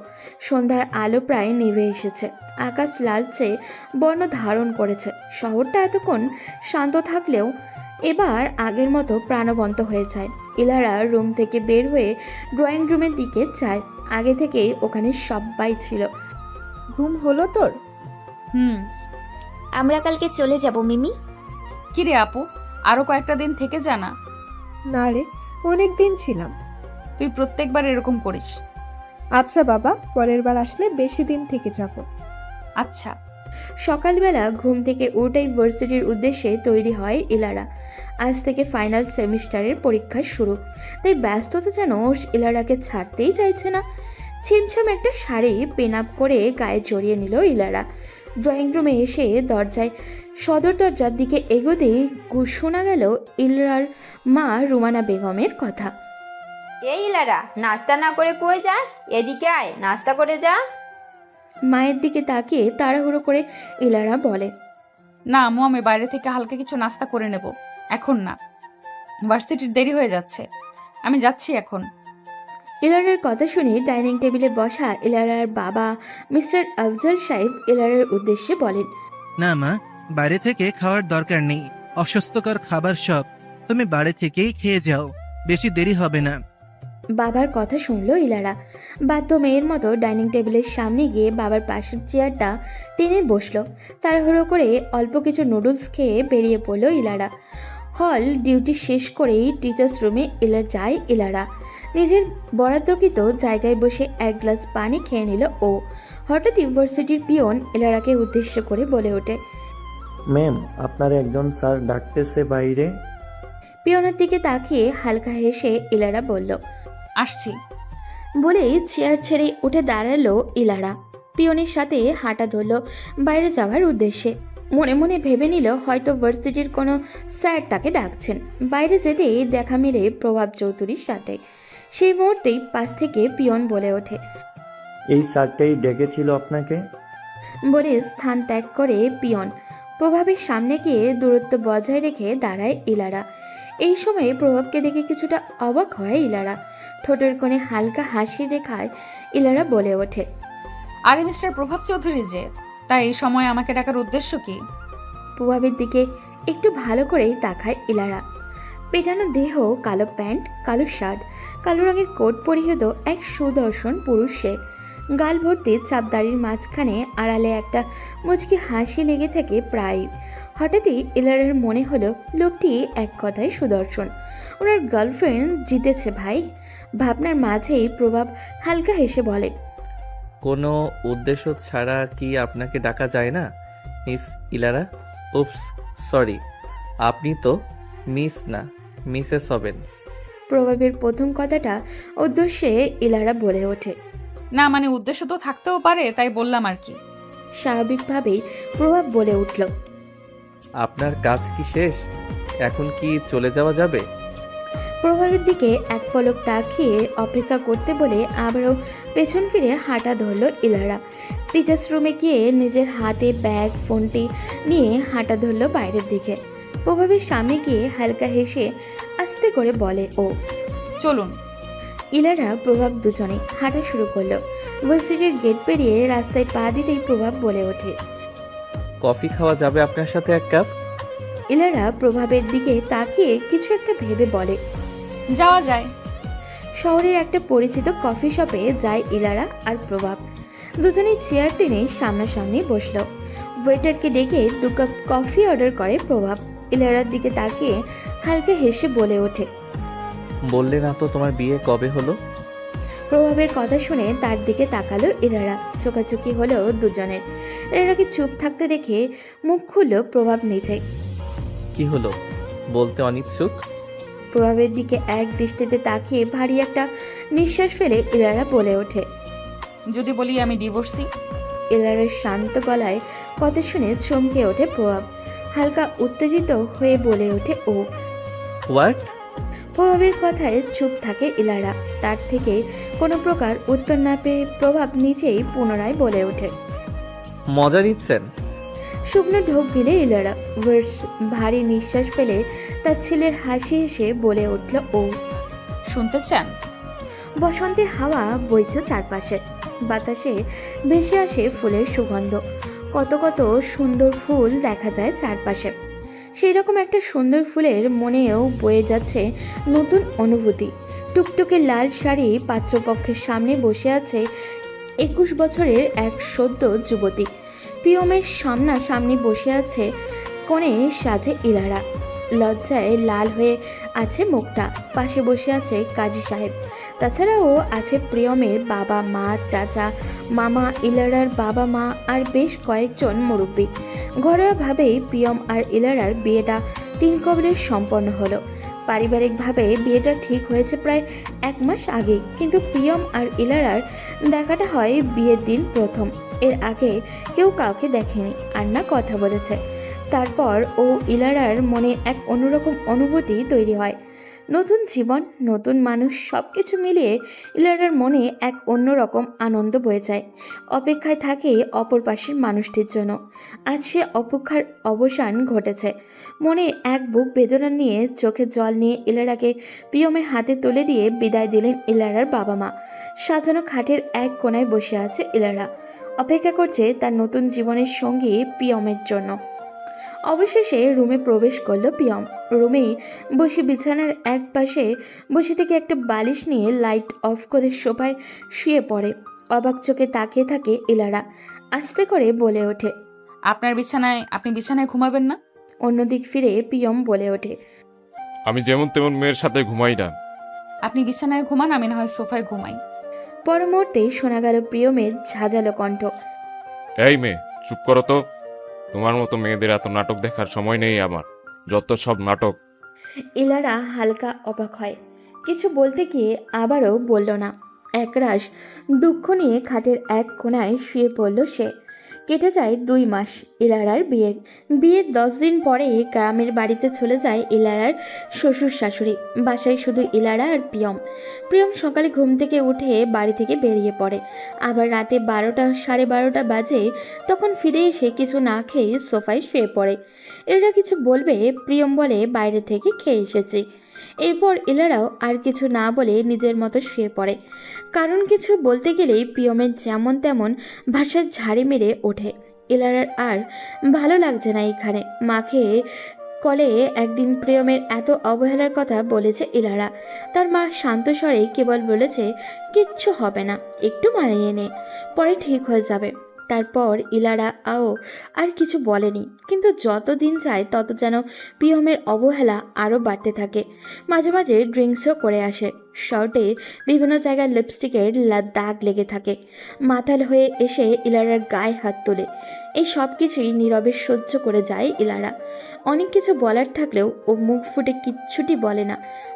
সন্ধ্যার আলো প্রায় নিভে এসেছে। আকাশ লালচে বর্ণ ধারণ করেছে। শহরটা এতক্ষণ শান্ত থাকলেও এবার আগের মতো প্রাণবন্ত হয়ে যায়। ইলারা রুম থেকে বের হয়ে ড্রয়িং রুমের দিকে যায়। আগে থেকেই ওখানে সবাই ছিল। ঘুম হলো তোর? আমরা কালকে চলে যাব মিমি। কি রে আপু, আরো কয়েকটা দিন থেকে জানা? না রে, অনেক দিন ছিলাম। তুই প্রত্যেকবার এরকম করিস। আচ্ছা বাবা, পরের বার আসলে বেশি দিন থেকে যাব। আচ্ছা। সকালবেলা ঘুম থেকে উঠেই ভার্সিটির উদ্দেশ্যে তৈরি হয় ইলারা। আজ থেকে ফাইনাল সেমিস্টারের পরীক্ষা শুরু, তাই ব্যস্ততা যেন ইলারাকে ছাড়তেই চাইছে না। ছিমছাম একটা শাড়ি পিন আপ করে গায়ে জড়িয়ে নিল ইলারা। ড্রয়িং রুমে এসে সদর দরজার দিকে এগোতেই শোনা গেল ইলারার মা রুমানা বেগমের কথা। এই ইলারা, নাস্তা না করে কই যাস? এদিকে আয়, নাস্তা করে যা। মায়ের দিকে তাকিয়ে তাড়াহুড়ো করে ইলারা বলে, না আম্মু, আমি বাইরে থেকে হালকা কিছু নাস্তা করে নেব, এখন না, ভার্সিটির দেরি হয়ে যাচ্ছে, আমি যাচ্ছি এখন। ইলারার কথা শুনে ডাইনিং টেবিলে বসা ইলারার বাবা মিস্টার আফজাল সাহেব ইলারার উদ্দেশ্যে বলেন, না মা, বাইরে থেকে খাওয়ার দরকার নেই, অস্বাস্থ্যকর খাবার সব, তুমি বাড়ি থেকেই খেয়ে যাও, বেশি দেরি হবে না। বাবার কথা শুনলো ইলারা। বাধ্য মেয়ের মতো ডাইনিং টেবিলের সামনে গিয়ে বাবার পাশের চেয়ারটা টেনে বসলো। তাড়াহুড়ো করে অল্প কিছু নুডলস খেয়ে বেরিয়ে পড়লো ইলারা। হল ডিউটি শেষ করেই টিচার্স রুমে যায় ইলারা। নিজের বরাদ্দকৃত জায়গায় বসে 1 গ্লাস পানি খেয়ে নিল ও। হঠাৎ ইউনিভার্সিটির পিয়ন ইলারাকে উদ্দেশ্য করে বলে ওঠে, ম্যাম, আপনার একজন স্যার ডাকতেছে বাইরে। পিয়নের দিকে তাকিয়ে হালকা হেসে ইলারা বলল, আসছি। বলেই চেয়ার ছেড়ে উঠে দাঁড়ালো ইলারা। পিয়নের সাথে হাঁটা ধরল বাইরে যাওয়ার উদ্দেশ্যে। মনে মনে ভেবে নিল হয়তো ভার্সিটির কোনো স্যার তাকে ডাকছেন। বাইরে যেতেই দেখা মিলে প্রভাব চৌধুরীর সাথে। সেই মুহূর্তেই পাশ থেকে পিয়ন বলে ওঠে, এই স্যারটাই ডেকেছিল আপনাকে। বলে স্থান ত্যাগ করে পিয়ন প্রভাবের সামনে গিয়ে দূরত্ব বজায় রেখে দাঁড়ায় ইলারা। এই সময়ে প্রভাবকে দেখে কিছুটা অবাক হয় ইলারা। ঠোঁটের কোণে হালকা হাসি রেখায় ইলারা বলে ওঠে, আরে মিস্টার প্রভাব চৌধুরী যে, তাই এই সময় আমাকে ডাকার উদ্দেশ্য কি? প্রভাবের দিকে একটু ভালো করেই তাকায় ইলারা। পেটানো দেহ, কালো প্যান্ট, কালো শার্ট, কালো রঙের কোট পরিহিত এক সুদর্শন পুরুষ সে। গাল ভর্তি চাপদাড়ির মাঝখানে আড়ালে একটা মুচকি হাসি লেগে থাকে প্রায়। হঠাৎই ইলারার মনে হলো লোকটি এক কথায় সুদর্শন। ওনার গার্লফ্রেন্ড জিতেছে ভাই। ভাবনার মাঝেই প্রভাব হালকা হেসে বলে, কোনো উদ্দেশ্য ছাড়া কি আপনাকে ডাকা যায় না মিস ইলারা? উপস, সরি, আপনি তো মিস না, মিসেস হবেন। প্রভাবের প্রথম কথাটা উদ্দেশ্যে ইলারা বলে ওঠে, না মানে উদ্দেশ্য তো থাকতেও পারে, তাই বললাম আর কি। স্বাভাবিকভাবেই প্রভাব বলে উঠল। আপনার কাজ কি শেষ? এখন কি চলে যাওয়া যাবে? প্রভাবের দিকে এক পলক তাকিয়ে অপেক্ষা করতে বলে আবারও পেছন ফিরে হাঁটা ধরল ইলারা। টিচার্স রুমে গিয়ে নিজের হাতে ব্যাগ ফোনটি নিয়ে হাঁটা ধরল বাইরের দিকে। প্রভাবের সামনে গিয়ে হালকা হেসে আস্তে করে বলে ও, চলুন। ইলারা প্রভাব দুজনে হাঁটা শুরু করলো। ভার্সিটির গেট পেরিয়ে রাস্তায় পা দিতেই প্রভাব বলে ওঠে, কফি খাওয়া যাবে আপনার সাথে এক কাপ? ইলারা প্রভাবের দিকে তাকিয়ে কিছু একটা ভেবে বলে, যাওয়া যায়। শহরের একটা পরিচিত কফি শপে যায় ইলারা আর প্রভাব। দুজনেই চেয়ার টেনে সামনাসামনি বসলো। ওয়েটারকে ডেকে 2 কাপ কফি অর্ডার করে প্রভাব। ইলারার দিকে তাকিয়ে হালকা হেসে বলে ওঠে, বললে না তো তোমার বিয়ে কবে হলো? প্রভাবের কথা শুনে তার দিকে তাকালো ইলারা। চোখাচোখি হলো দুজনের। ইলারাকে চুপ থাকতে দেখে মুখ খুলল প্রভাব নিজে। কি হলো বলতে অনিচ্ছুক? প্রভাবের দিকে এক দৃষ্টিতে তাকিয়ে ভারী একটা নিঃশ্বাস ফেলে ইলারা বলে ওঠে, যদি বলি আমি ডিভোর্সি। ইলারার শান্ত গলায় কথা শুনে চমকে ওঠে প্রভাব। হালকা উত্তেজিত হয়ে বলে ওঠে ও। হোয়াট? প্রভাবের কথায় চুপ থাকে ইলারা। তার থেকে কোনো প্রকার উত্তর না পেয়ে প্রভাব নিজেই পুনরায় বলে ওঠে, মজা নিচ্ছেন? শুকনো ঢোক গিলে ইলারা। ভারী নিঃশ্বাস ফেলে তার ছেলের হাসি এসে বলে উঠল ও। শুনতে চান? বসন্তের হাওয়া বইছে চারপাশে। বাতাসে ভেসে আসে ফুলের সুগন্ধ। কত কত সুন্দর ফুল দেখা যায় চারপাশে। সেই রকম একটা সুন্দর ফুলের মনেও বয়ে যাচ্ছে নতুন অনুভূতি। টুকটুকে লাল শাড়ি পাত্রপক্ষের সামনে বসে আছে 21 বছরের এক সদ্য যুবতী। পিয়মের সামনাসামনি বসে আছে কোণে সাজে ইলারা। লজ্জায় লাল হয়ে আছে মুখটা। পাশে বসে আছে কাজী সাহেব। তাছাড়াও আছে প্রিয়মের বাবা মা, চাচা, মামা, ইলারার বাবা মা আর বেশ কয়েকজন মুরব্বী। ঘরোয়াভাবেই প্রিয়ম আর ইলারার বিয়েটা 3 কবলে সম্পন্ন হলো। পারিবারিকভাবে বিয়েটা ঠিক হয়েছে প্রায় 1 মাস আগে, কিন্তু প্রিয়ম আর ইলারার দেখাটা হয় বিয়ের দিন প্রথম। এর আগে কেউ কাউকে দেখেনি আর না কথা বলেছে। তারপর ও ইলারার মনে এক অন্যরকম অনুভূতি তৈরি হয়। নতুন জীবন, নতুন মানুষ, সব কিছু মিলিয়ে ইলারার মনে এক অন্যরকম আনন্দ বয়ে যায়। অপেক্ষায় থাকে অপর পাশের মানুষটির জন্য। আজ সে অপেক্ষার অবসান ঘটেছে। মনে এক বুক বেদনা নিয়ে, চোখে জল নিয়ে ইলারাকে প্রিয়মের হাতে তুলে দিয়ে বিদায় দিলেন ইলারার বাবা মা। সাজানো খাটের এক কোণায় বসে আছে ইলারা। অপেক্ষা করছে তার নতুন জীবনের সঙ্গী প্রিয়মের জন্য। অবশেষে রুমে প্রবেশ করলো প্রিয়ম। রুমেই বসে বিছানার এক পাশে বসে থেকে একটা বালিশ নিয়ে লাইট অফ করে সোফায় শুয়ে পড়ে। অবাক চোখে তাকিয়ে থাকে ইলারা। আস্তে করে বলে ওঠে, আপনি বিছানায় ঘুমাবেন না? অন্যদিক ফিরে প্রিয়ম বলে ওঠে, আমি যেমন তেমন মেয়ের সাথে ঘুমাই না। আপনি বিছানায় ঘুমান, আমি না হয় সোফায় ঘুমাই। পর মুহূর্তে শোনা গেল প্রিয়মের ঝাঁঝালো কণ্ঠ, এই মেয়ে চুপ করো তো, তোমার মতো মেয়েদের এত নাটক দেখার সময় নেই আমার, যত সব নাটক। ইলারা হালকা অবাক হয়। কিছু বলতে গিয়ে আবারও বলল না। একরাশ দুঃখ নিয়ে খাটের এক কোণায় শুয়ে পড়ল সে। কেটে যায় 2 মাস ইলারার বিয়ের 10 দিন পরে গ্রামের বাড়িতে চলে যায় ইলারার শ্বশুর শাশুড়ি। বাসায় শুধু ইলারা আর প্রিয়ম সকালে ঘুম থেকে উঠে বাড়ি থেকে বেরিয়ে পড়ে। আবার রাতে 12টা সাড়ে 12টা বাজে তখন ফিরে এসে কিছু না খেয়ে সোফায় শুয়ে পড়ে। এরা কিছু বলবে, প্রিয়ম বলে বাইরে থেকে খেয়ে এসেছি। এরপর ইলারাও আর কিছু না বলে নিজের মতো শুয়ে পড়ে। কারণ কিছু বলতে গেলেই প্রিয়মের যেমন তেমন ভাষার ঝাড়ি মেরে ওঠে। ইলারার আর ভালো লাগছে না এখানে। মাকে কলে একদিন প্রিয়মের এত অবহেলার কথা বলেছে ইলারা। তার মা শান্ত স্বরে কেবল বলেছে, কিচ্ছু হবে না, একটু মানিয়ে নে, পরে ঠিক হয়ে যাবে। তারপর ইলারা আর কিছু বলেনি। কিন্তু যত দিন যায় তত যেন প্রিয়মের অবহেলা আরও বাড়তে থাকে। মাঝে মাঝে ড্রিঙ্কসও করে আসে। শর্টে বিভিন্ন জায়গায় লিপস্টিকের দাগ লেগে থাকে। মাতাল হয়ে এসে ইলারার গায়ে হাত তোলে। এই সব কিছুই নীরবে সহ্য করে যায় ইলারা। অনেক কিছু বলার থাকলেও ও মুখ ফুটে কিচ্ছুটি বলে না।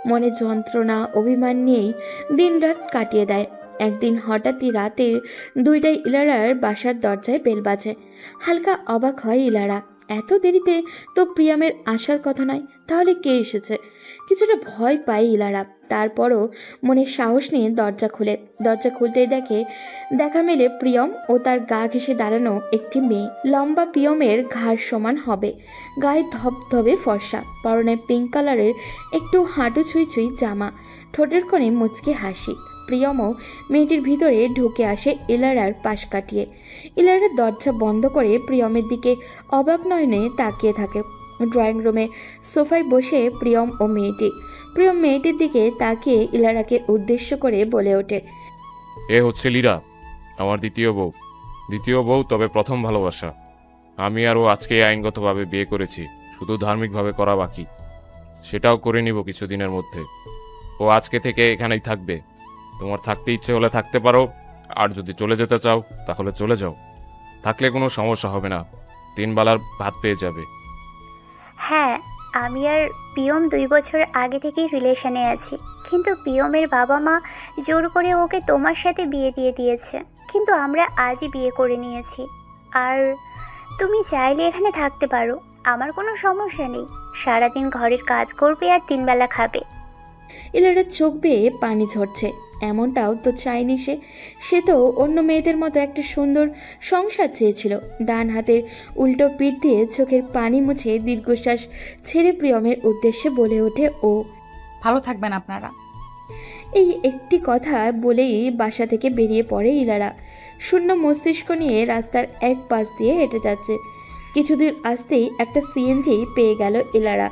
মনে যন্ত্রণা, অভিমান নিয়েই দিন রাত কাটিয়ে দেয়। একদিন হঠাৎই রাতে 2টায় ইলারার বাসার দরজায় বেল বাজে। হালকা অবাক হয় ইলারা, এত দেরিতে তো প্রিয়মের আসার কথা নয়, তাহলে কে এসেছে? কিছুটা ভয় পায় ইলারা, তারপরও মনে সাহস নিয়ে দরজা খুলতেই দেখা মেলে প্রিয়ম ও তার গা ঘেঁষে দাঁড়ানো একটি মেয়ে। লম্বা প্রিয়মের ঘাড় সমান হবে, গায়ে ধবধবে ফর্সা, পরনে পিঙ্ক কালারের একটু হাঁটু ছুঁই জামা, ঠোঁটের কোণে মুচকি হাসি। প্রিয়মও মেয়েটির ভিতরে ঢুকে আসে ইলারার পাশ কাটিয়ে। ইলারার দরজা বন্ধ করে প্রিয়মের দিকে অবাক নয়নে তাকিয়ে থাকে। ড্রয়িং রুমে সোফায় বসে প্রিয়ম ও প্রিয়ম মেয়েটির দিকে তাকিয়ে ইলারাকে উদ্দেশ্য করে বলে ওঠে, এ হচ্ছে লীরা, আমার দ্বিতীয় বউ, তবে প্রথম ভালোবাসা। আমি আর ও আজকে আইনগতভাবে বিয়ে করেছি, শুধু ধার্মিকভাবে করা বাকি। সেটাও করে নিব কিছুদিনের মধ্যে। ও আজকে থেকে এখানেই থাকবে। তোমার থাকতে ইচ্ছে হলে থাকতে পারো, আর যদি চলে যেতে চাও তাহলে চলে যাও। থাকলে কোনো সমস্যা হবে না, 3 বেলার ভাত পেয়ে যাবে। হ্যাঁ, আমি আর পিয়ম 2 বছর আগে থেকেই রিলেশনে আছি, কিন্তু পিয়মের বাবা মা জোর করে ওকে তোমার সাথে বিয়ে দিয়ে দিয়েছে, কিন্তু আমরা আজই বিয়ে করে নিয়েছি। আর তুমি চাইলে এখানে থাকতে পারো, আমার কোনো সমস্যা নেই। সারাদিন ঘরের কাজ করবে আর 3 বেলা খাবে। ইলারার চোখ বেয়ে পানি ঝরছে। এমনটাও তো চায়নি সে তো অন্য মেয়েদের মতো একটা সুন্দর সংসার চেয়েছিল। ডান হাতের উল্টো পিঠ দিয়ে চোখের পানি মুছে দীর্ঘশ্বাস ছেড়ে প্রিয়মের উদ্দেশ্যে বলে ওঠে ও, ভালো থাকবেন আপনারা। এই একটি কথা বলেই বাসা থেকে বেরিয়ে পড়ে ইলারা। শূন্য মস্তিষ্ক নিয়ে রাস্তার এক পাশ দিয়ে হেঁটে যাচ্ছে। কিছুদূর আসতেই একটা সিএনজি পেয়ে গেল ইলারা।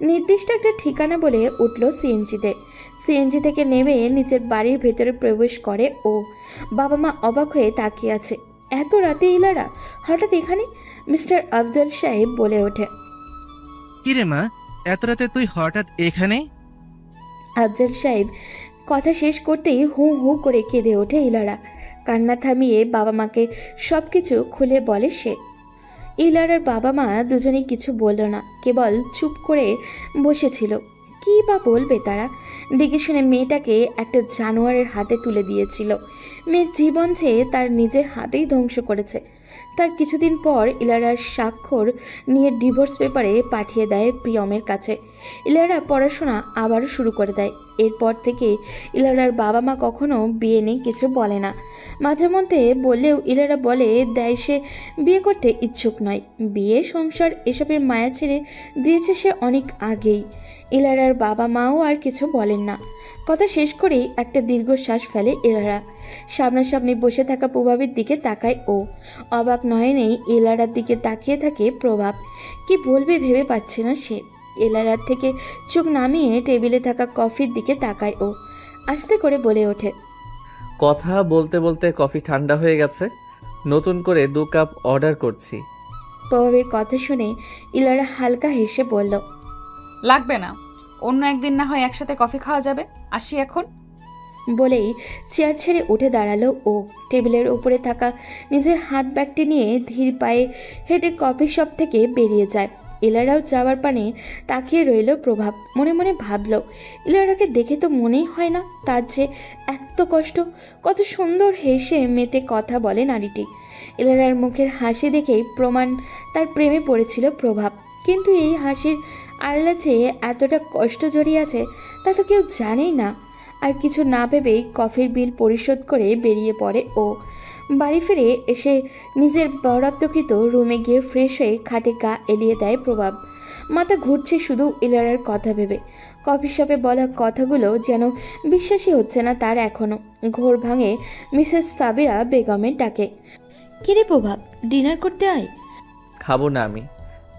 নির্দিষ্ট একটা ঠিকানা বলে উঠল সিএনজি থেকে নেমে নিজের বাড়ির ভেতরে প্রবেশ করে ও। বাবা মা অবাক হয়ে তাকিয়ে আছে। এত রাতে ইলারা হঠাৎ এখানে? মিস্টার আফজল সাহেব বলে ওঠে, কিরে মা, এত রাতে তুই হঠাৎ এখানে? আফজল সাহেব কথা শেষ করতেই হু হু করে কেঁদে ওঠে ইলারা। কান্না থামিয়ে বাবা মাকে সব কিছু খুলে বলে সে। ইলারার বাবা মা দুজনেই কিছু বলল না, কেবল চুপ করে বসেছিল। কী বা বলবে তারা? দেখে শুনে মেয়েটাকে একটা জানোয়ারের হাতে তুলে দিয়েছিল। মেয়ের জীবন চেয়ে তার নিজের হাতেই ধ্বংস করেছে। তার কিছুদিন পর ইলারার স্বাক্ষর নিয়ে ডিভোর্স পেপারে পাঠিয়ে দেয় প্রিয়মের কাছে। ইলারা পড়াশোনা আবারও শুরু করে দেয়। এরপর থেকে ইলারার বাবা মা কখনো বিয়ে নিয়ে কিছু বলে না। মাঝে মধ্যে বললেও ইলারা বলে দেয় সে বিয়ে করতে ইচ্ছুক নয়। বিয়ে সংসার এসবের মায়া ছেড়ে দিয়েছে সে অনেক আগেই। ইলারার বাবা মাও আর কিছু বলেন না। কথা শেষ করেই একটা দীর্ঘশ্বাস ফেলে ইলারা। সামনাসামনি বসে থাকা প্রভাবের দিকে তাকায় ও। অবাক নয়নেই ইলারার দিকে তাকিয়ে থাকে প্রভাব। কি বলবে ভেবে পাচ্ছে না সে। ইলারার থেকে চোখ নামিয়ে টেবিলে থাকা কফির দিকে তাকায় ও। আস্তে করে বলে ওঠে, কথা বলতে বলতে কফি ঠান্ডা হয়ে গেছে, নতুন করে 2 কাপ অর্ডার করছি। প্রভাবের কথা শুনে ইলারা হালকা হেসে বলল, লাগবে না, অন্য একদিন না হয় একসাথে কফি খাওয়া যাবে, আসি এখন। বলেই চেয়ার ছেড়ে উঠে দাঁড়ালো ও। টেবিলের উপরে থাকা নিজের হাত ব্যাগটি নিয়ে ধীর পায়ে হেঁটে কফি শপ থেকে বেরিয়ে যায়। ইলারাও যাওয়ার পানে তাকিয়ে রইল প্রভাব। মনে মনে ভাবল, ইলারাকে দেখে তো মনেই হয় না তার যে এত কষ্ট। কত সুন্দর হেসে মেতে কথা বলে নারীটি। ইলারার মুখের হাসি দেখেই প্রমাণ তার প্রেমে পড়েছিল প্রভাব। কিন্তু এই হাসির আড়ালে যে এতটা কষ্ট জড়িয়ে আছে তা তো কেউ জানেই না। আর কিছু না ভেবেই কফির বিল পরিশোধ করে বেরিয়ে পড়ে ও। বাড়ি ফিরে এসে নিজের বরাদ্দকৃত রুমে গিয়ে ফ্রেশ হয়ে খাটে গা এলিয়ে দেয় প্রভাব। মাথা ঘুরছে শুধু ইলারার কথা ভেবে। কফি শপে বলা কথাগুলো যেন বিশ্বাসই হচ্ছে না তার এখনও। ঘোর ভাঙে মিসেস সাবিরা বেগমের ডাকে, কিরে প্রভাব, ডিনার করতে আয়। খাবো না আমি,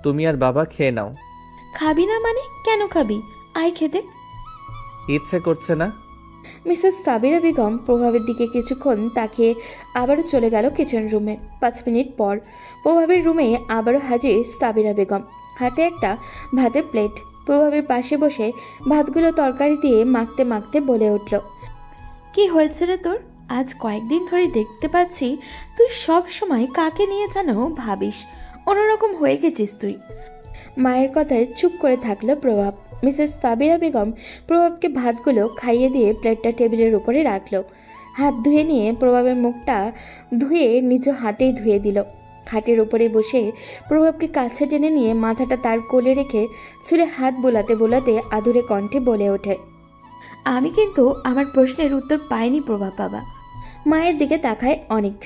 তুমি আর বাবা খেয়ে নাও। খাবি না মানে? কেন খাবি? আয় খেতে। ইচ্ছে করছে না। মিসেস সাবিরা বেগম প্রভাবের দিকে কিছুক্ষণ তাকিয়ে আবারও চলে গেল কিচেন রুমে। 5 মিনিট পর প্রভাবের রুমে আবারও হাজির সাবিরা বেগম, হাতে একটা ভাতের প্লেট। প্রভাবের পাশে বসে ভাতগুলো তরকারি দিয়ে মাখতে মাখতে বলে উঠল, কি হয়েছে রে তোর? আজ কয়েকদিন ধরে দেখতে পাচ্ছি তুই সব সময় কাকে নিয়ে যেন ভাবিস। অন্যরকম হয়ে গেছিস তুই। মায়ের কথায় চুপ করে থাকলো প্রভাব। মিসেস সাবিরা বেগম প্রভাবকে ভাতগুলো খাইয়ে দিয়ে প্লেটটা টেবিলের উপরে রাখলো। হাত ধুয়ে নিয়ে প্রভাবের মুখটা ধুয়ে নিজ হাতেই ধুয়ে দিল। খাটের উপরে বসে প্রভাবকে কাছে টেনে নিয়ে মাথাটা তার কোলে রেখে চুলে হাত বোলাতে বোলাতে আদুরে কণ্ঠে বলে ওঠে, আমি কিন্তু আমার প্রশ্নের উত্তর পাইনি প্রভাব বাবা। মায়ের দিকে তাকায় অনেক।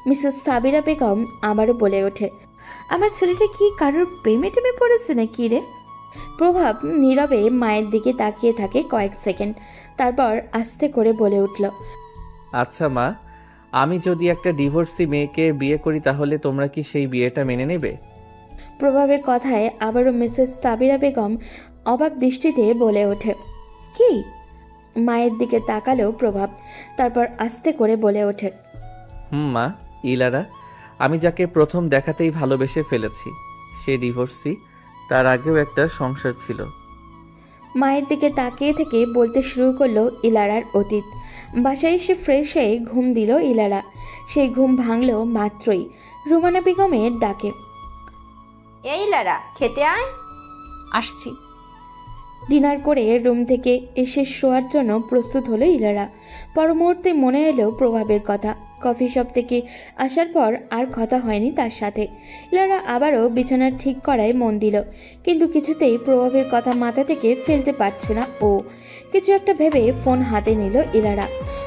মিসেস সাবিরা বেগম আবারও বলে ওঠে, আমার ছেলেটা কি কারোর প্রেমে টেমে পড়েছে নাকি রে? প্রভাব নীরবে মায়ের দিকে তাকিয়ে থাকে কয়েক সেকেন্ড, তারপর আস্তে করে বলে উঠল, আচ্ছা মা, আমি যদি একটা ডিভোর্সি মেয়েকে বিয়ে করি তাহলে তোমরা কি সেই বিয়েটা মেনে নেবে? প্রভাবের কথায় আবারও মিসেস সাবিরা বেগম অবাক দৃষ্টিতে বলে ওঠে, কি? মায়ের দিকে তাকালো প্রভাব, তারপর আস্তে করে বলে ওঠে, মা, ইলারা, আমি যাকে প্রথম দেখাতেই ভালোবেসে ফেলেছি সে ডিভোর্সি, তার আগেও একটা সংসার ছিল। মায়ের দিকে তাকিয়ে থেকে বলতে শুরু করলো ইলারার অতীত। বাসায় এসে ফ্রেশ হয়ে ঘুম দিল ইলারা। সেই ঘুম ভাঙল মাত্রই রুমানা বেগমের ডাকে, এই লারা, খেতে আয়। আসছি। ডিনার করে রুম থেকে এসে শোয়ার জন্য প্রস্তুত হলো ইলারা। পর মুহূর্তে মনে এলো প্রভাবের কথা। কফি শপ থেকে আসার পর আর কথা হয়নি তার সাথে। ইলারা আবারও বিছানা ঠিক করায় মন দিল, কিন্তু কিছুতেই প্রভাবের কথা মাথা থেকে ফেলতে পারছে না ও। কিছু একটা ভেবে ফোন হাতে নিল ইলারা।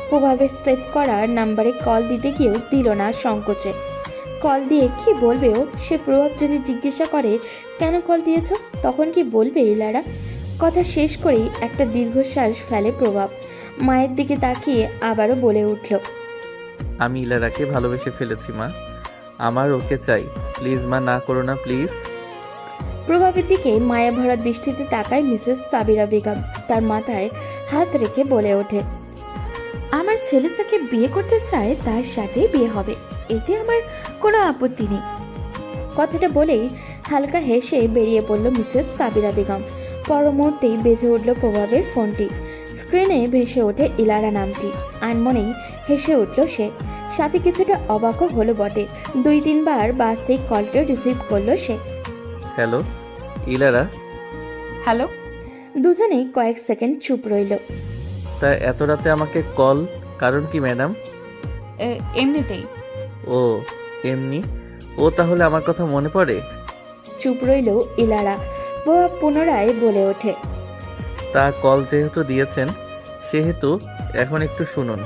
প্রভাবের সেভ করা নাম্বারে কল দিতে গিয়েও দিল না সংকোচে। কল দিয়ে কি বলবে ও? সে প্রভাব যদি জিজ্ঞাসা করে কেন কল দিয়েছ, তখন কি বলবে ইলারা? কথা শেষ করেই একটা দীর্ঘশ্বাস ফেলে প্রভাব। মায়ের দিকে তাকিয়ে আবারও বলে উঠল, আমি ইলারাকে ভালোবেসে ফেলেছি মা, আমার ওকে চাই, প্লিজ মা, না করো না প্লিজ। প্রভাবের দিকে মায়া ভরা দৃষ্টিতে তাকায় মিসেস সাবিরা বেগম। তার মাথায় হাত রেখে বলে ওঠে, আমার ছেলে যাকে বিয়ে করতে চায় তার সাথে বিয়ে হবে, এতে আমার কোনো আপত্তি নেই। কথাটা বলেই হালকা হেসে বেরিয়ে পড়ল মিসেস সাবিরা বেগম। পর মুহূর্তেই বেজে উঠল প্রভাবের ফোনটি। স্ক্রিনে ভেসে ওঠে ইলারা নামটি। আনমনেই হেসে উঠল সে, সাথে কিছুটা অবাকও হলো বটে। 2-3 বার বাসতেই কলটা রিসিভ করলো সে। হ্যালো ইলারা। হ্যালো। দুজনেই কয়েক সেকেন্ড চুপ রইল। তা এত রাতে আমাকে কল, কারণ কি ম্যাডাম? এমনিতেই। ও এমনি? ও তাহলে আমার কথা মনে পড়ে? চুপ রইল ইলারা। প্রভাব পুনরায় বলে ওঠে, তা কল যেহেতু দিয়েছেন সেহেতু এখন একটু শুনুন।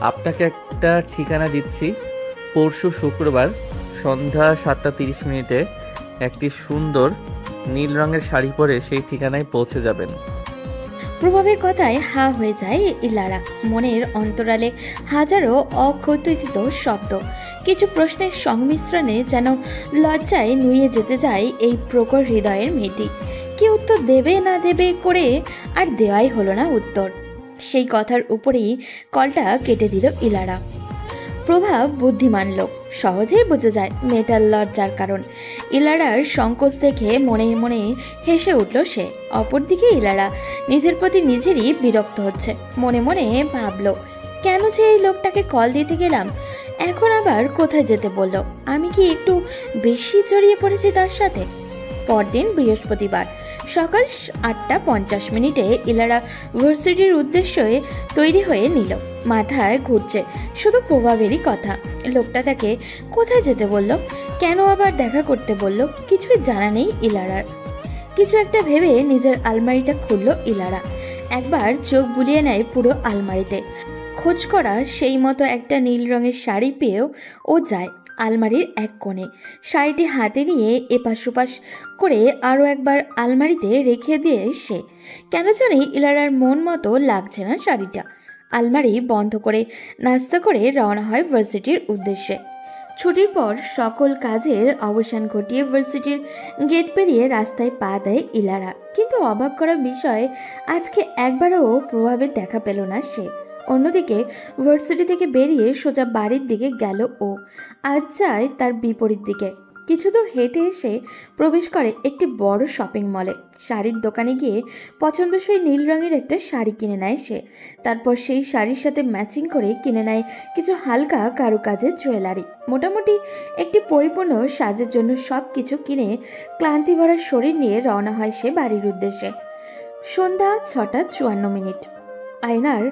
আপনাকে একটা ঠিকানা দিচ্ছি। পরশু শুক্রবার সন্ধ্যা 7:30 একটি সুন্দর নীল রঙের শাড়ি পরে সেই ঠিকানায় পৌঁছে যাবেন। প্রভাবের কথায় হা হয়ে যায় ইলারা। মনের অন্তরালে হাজারো অকথিত শব্দ, কিছু প্রশ্নের সংমিশ্রণে যেন লজ্জায় নুয়ে যেতে যায় এই প্রখর হৃদয়ের মেয়েটি। কি উত্তর দেবে না দেবে করে আর দেওয়াই হলো না উত্তর। সেই কথার উপরেই কলটা কেটে দিল ইলারা। প্রভাব বুদ্ধিমান লোক, সহজেই বুঝে যায় মেয়েটার লজ্জার কারণ। ইলারার সংকোচ দেখে মনে মনে হেসে উঠল সে। অপরদিকে ইলারা নিজের প্রতি নিজেরই বিরক্ত হচ্ছে। মনে মনে ভাবল, কেন যে এই লোকটাকে কল দিতে গেলাম, এখন আবার কোথায় যেতে বলল? আমি কি একটু বেশি জড়িয়ে পড়েছি তার সাথে? পরদিন বৃহস্পতিবার সকাল 8:50 ইলারা ভার্সিটির উদ্দেশ্যে তৈরি হয়ে নিল। মাথায় ঘুরছে শুধু প্রভাবেরই কথা। লোকটা তাকে কোথায় যেতে বলল, কেন আবার দেখা করতে বলল, কিছুই জানা নেই ইলারার। কিছু একটা ভেবে নিজের আলমারিটা খুলল ইলারা। একবার চোখ বুলিয়ে নেয় পুরো আলমারিতে। খোঁজ করা সেই মতো একটা নীল রঙের শাড়ি পেয়েও ও যায় আলমারির এক কোণে। শাড়িটি হাতে নিয়ে এপাশ ওপাশ করে আরও একবার আলমারিতে রেখে দিয়ে সে, কেন জানি ইলারার মন মতো লাগছে না শাড়িটা। আলমারি বন্ধ করে নাস্তা করে রওনা হয় ভার্সিটির উদ্দেশ্যে। ছুটির পর সকল কাজের অবসান ঘটিয়ে ভার্সিটির গেট পেরিয়ে রাস্তায় পা দেয় ইলারা। কিন্তু অবাক করা বিষয়, আজকে একবারও প্রভাবের দেখা পেল না সে। অন্যদিকে ভার্সিটি থেকে বেরিয়ে সোজা বাড়ির দিকে গেল ও। আজ যায় তার বিপরীত দিকে। কিছু দূর হেঁটে এসে প্রবেশ করে একটি বড় শপিং মলে। শাড়ির দোকানে গিয়ে পছন্দসই নীল রঙের একটা শাড়ি কিনে নেয় সে। তারপর সেই শাড়ির সাথে ম্যাচিং করে কিনে নেয় কিছু হালকা কারুকাজের জুয়েলারি। মোটামুটি একটি পরিপূর্ণ সাজের জন্য সব কিছু কিনে ক্লান্তি ভরা শরীর নিয়ে রওনা হয় সে বাড়ির উদ্দেশ্যে। সন্ধ্যা 6:54। আয়নার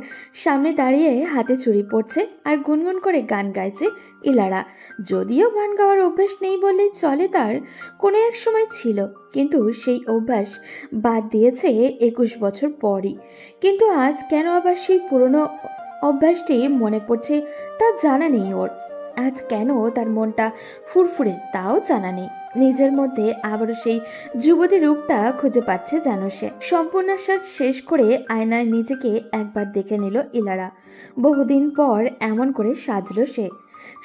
সামনে দাঁড়িয়ে হাতে চুড়ি পড়ছে আর গুনগুন করে গান গাইছে ইলারা। যদিও গান গাওয়ার অভ্যাস নেই বললেই চলে, তার কোনো এক সময় ছিল, কিন্তু সেই অভ্যাস বাদ দিয়েছে 21 বছর পরই। কিন্তু আজ কেন আবার সেই পুরনো অভ্যাসটি মনে পড়ছে তা জানা নেই ওর। আজ কেন তার মনটা ফুরফুরে তাও জানা নেই। নিজের মধ্যে আবারও সেই যুবতী রূপটা খুঁজে পাচ্ছে যেন সে। সম্পূর্ণ সাজ শেষ করে আয়নায় নিজেকে একবার দেখে নিল ইলারা। বহুদিন পর এমন করে সাজলো সে।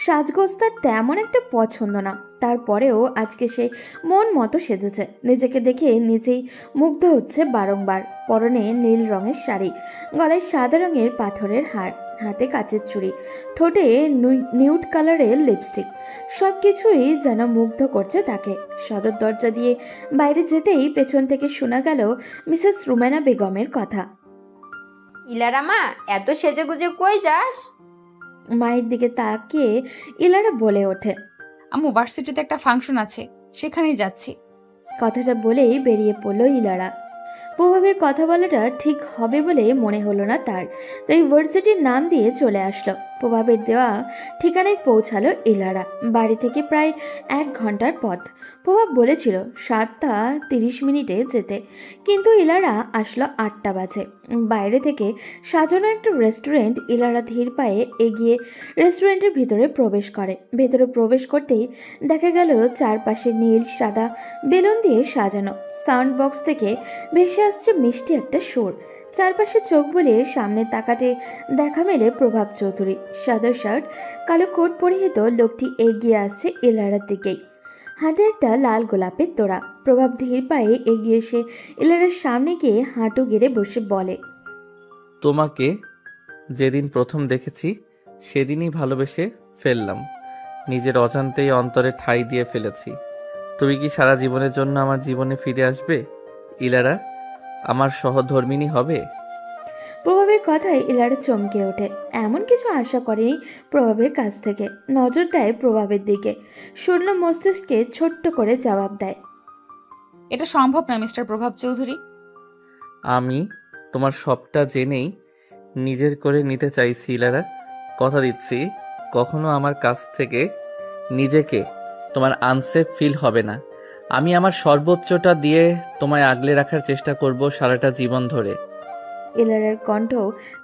সাজগোজ তার তেমন একটা পছন্দ না, তারপরেও আজকে সে মন মতো সেজেছে। নিজেকে দেখে নিজেই মুগ্ধ হচ্ছে বারংবার। পরনে নীল রঙের শাড়ি, গলায় সাদা রঙের পাথরের হার, হাতে কাচের চুড়ি, ঠোঁটে নিউড কালারের লিপস্টিক, সব কিছুই যেন মুগ্ধ করছে তাকে। সদর দরজা দিয়ে বাইরে যেতেই পেছন থেকে শোনা গেল মিসেস রুমেনা বেগমের কথা। ইলারা মা, এত সেজেগুজে কই যাস? মায়ের দিকে তাকিয়ে ইলারা বলে ওঠে, আম্মু ভার্সিটিতে একটা ফাংশন আছে, সেখানেই যাচ্ছি। কথাটা বলেই বেরিয়ে পড়ল ইলারা। প্রভাবের কথা বলাটা ঠিক হবে বলে মনে হলো না তার, তাই ভার্সিটির নাম দিয়ে চলে আসলো। প্রভাবের দেওয়া ঠিকানায় পৌঁছালো ইলারা। বাড়ি থেকে প্রায় 1 ঘন্টার পথ। প্রভাব বলেছিল 7:30 যেতে, কিন্তু ইলারা আসলো 8টা বাজে। বাইরে থেকে সাজানো একটা রেস্টুরেন্ট। ইলারা ধীর পায়ে এগিয়ে রেস্টুরেন্টের ভিতরে প্রবেশ করে। ভেতরে প্রবেশ করতেই দেখা গেল চারপাশে নীল সাদা বেলুন দিয়ে সাজানো। সাউন্ড বক্স থেকে ভেসে আসছে মিষ্টি একটা সুর। চারপাশে চোখ বুলিয়ে সামনে তাকাতে দেখা মেলে প্রভাব চৌধুরী। সাদা শার্ট, কালো কোট পরিহিত লোকটি এগিয়ে আসছে ইলারার দিকেই, হাতে একটা লাল গোলাপের তোড়া। প্রভাব ধীর পায়ে এগিয়ে এসে ইলারার সামনে গিয়ে হাঁটু গেড়ে বসে বলে, তোমাকে যেদিন প্রথম দেখেছি সেদিনই ভালোবেসে ফেললাম। নিজের অজান্তেই অন্তরে ঠাঁই দিয়ে ফেলেছি। তুমি কি সারা জীবনের জন্য আমার জীবনে ফিরে আসবে ইলারা? আমার সহধর্মিণী হবে? প্রভাবের কথায় ইলারা চমকে ওঠে। এমন কিছু আশা করেনি প্রভাবের কাছ থেকে। নজর দেয় প্রভাবের দিকে, শূন্য মস্তিষ্কে ছোট্ট করে জবাব দেয়, এটা সম্ভব না মিস্টার প্রভাব চৌধুরী। আমি তোমার সবটা জেনেই নিজের করে নিতে চাইছি ইলারা। কথা দিচ্ছি কখনো আমার কাছ থেকে নিজেকে তোমার আনসেফ ফিল হবে না। আমি আমার সর্বোচ্চটা দিয়ে তোমায় আগলে রাখার চেষ্টা করব সারাটা জীবন ধরে। ইলারার কণ্ঠ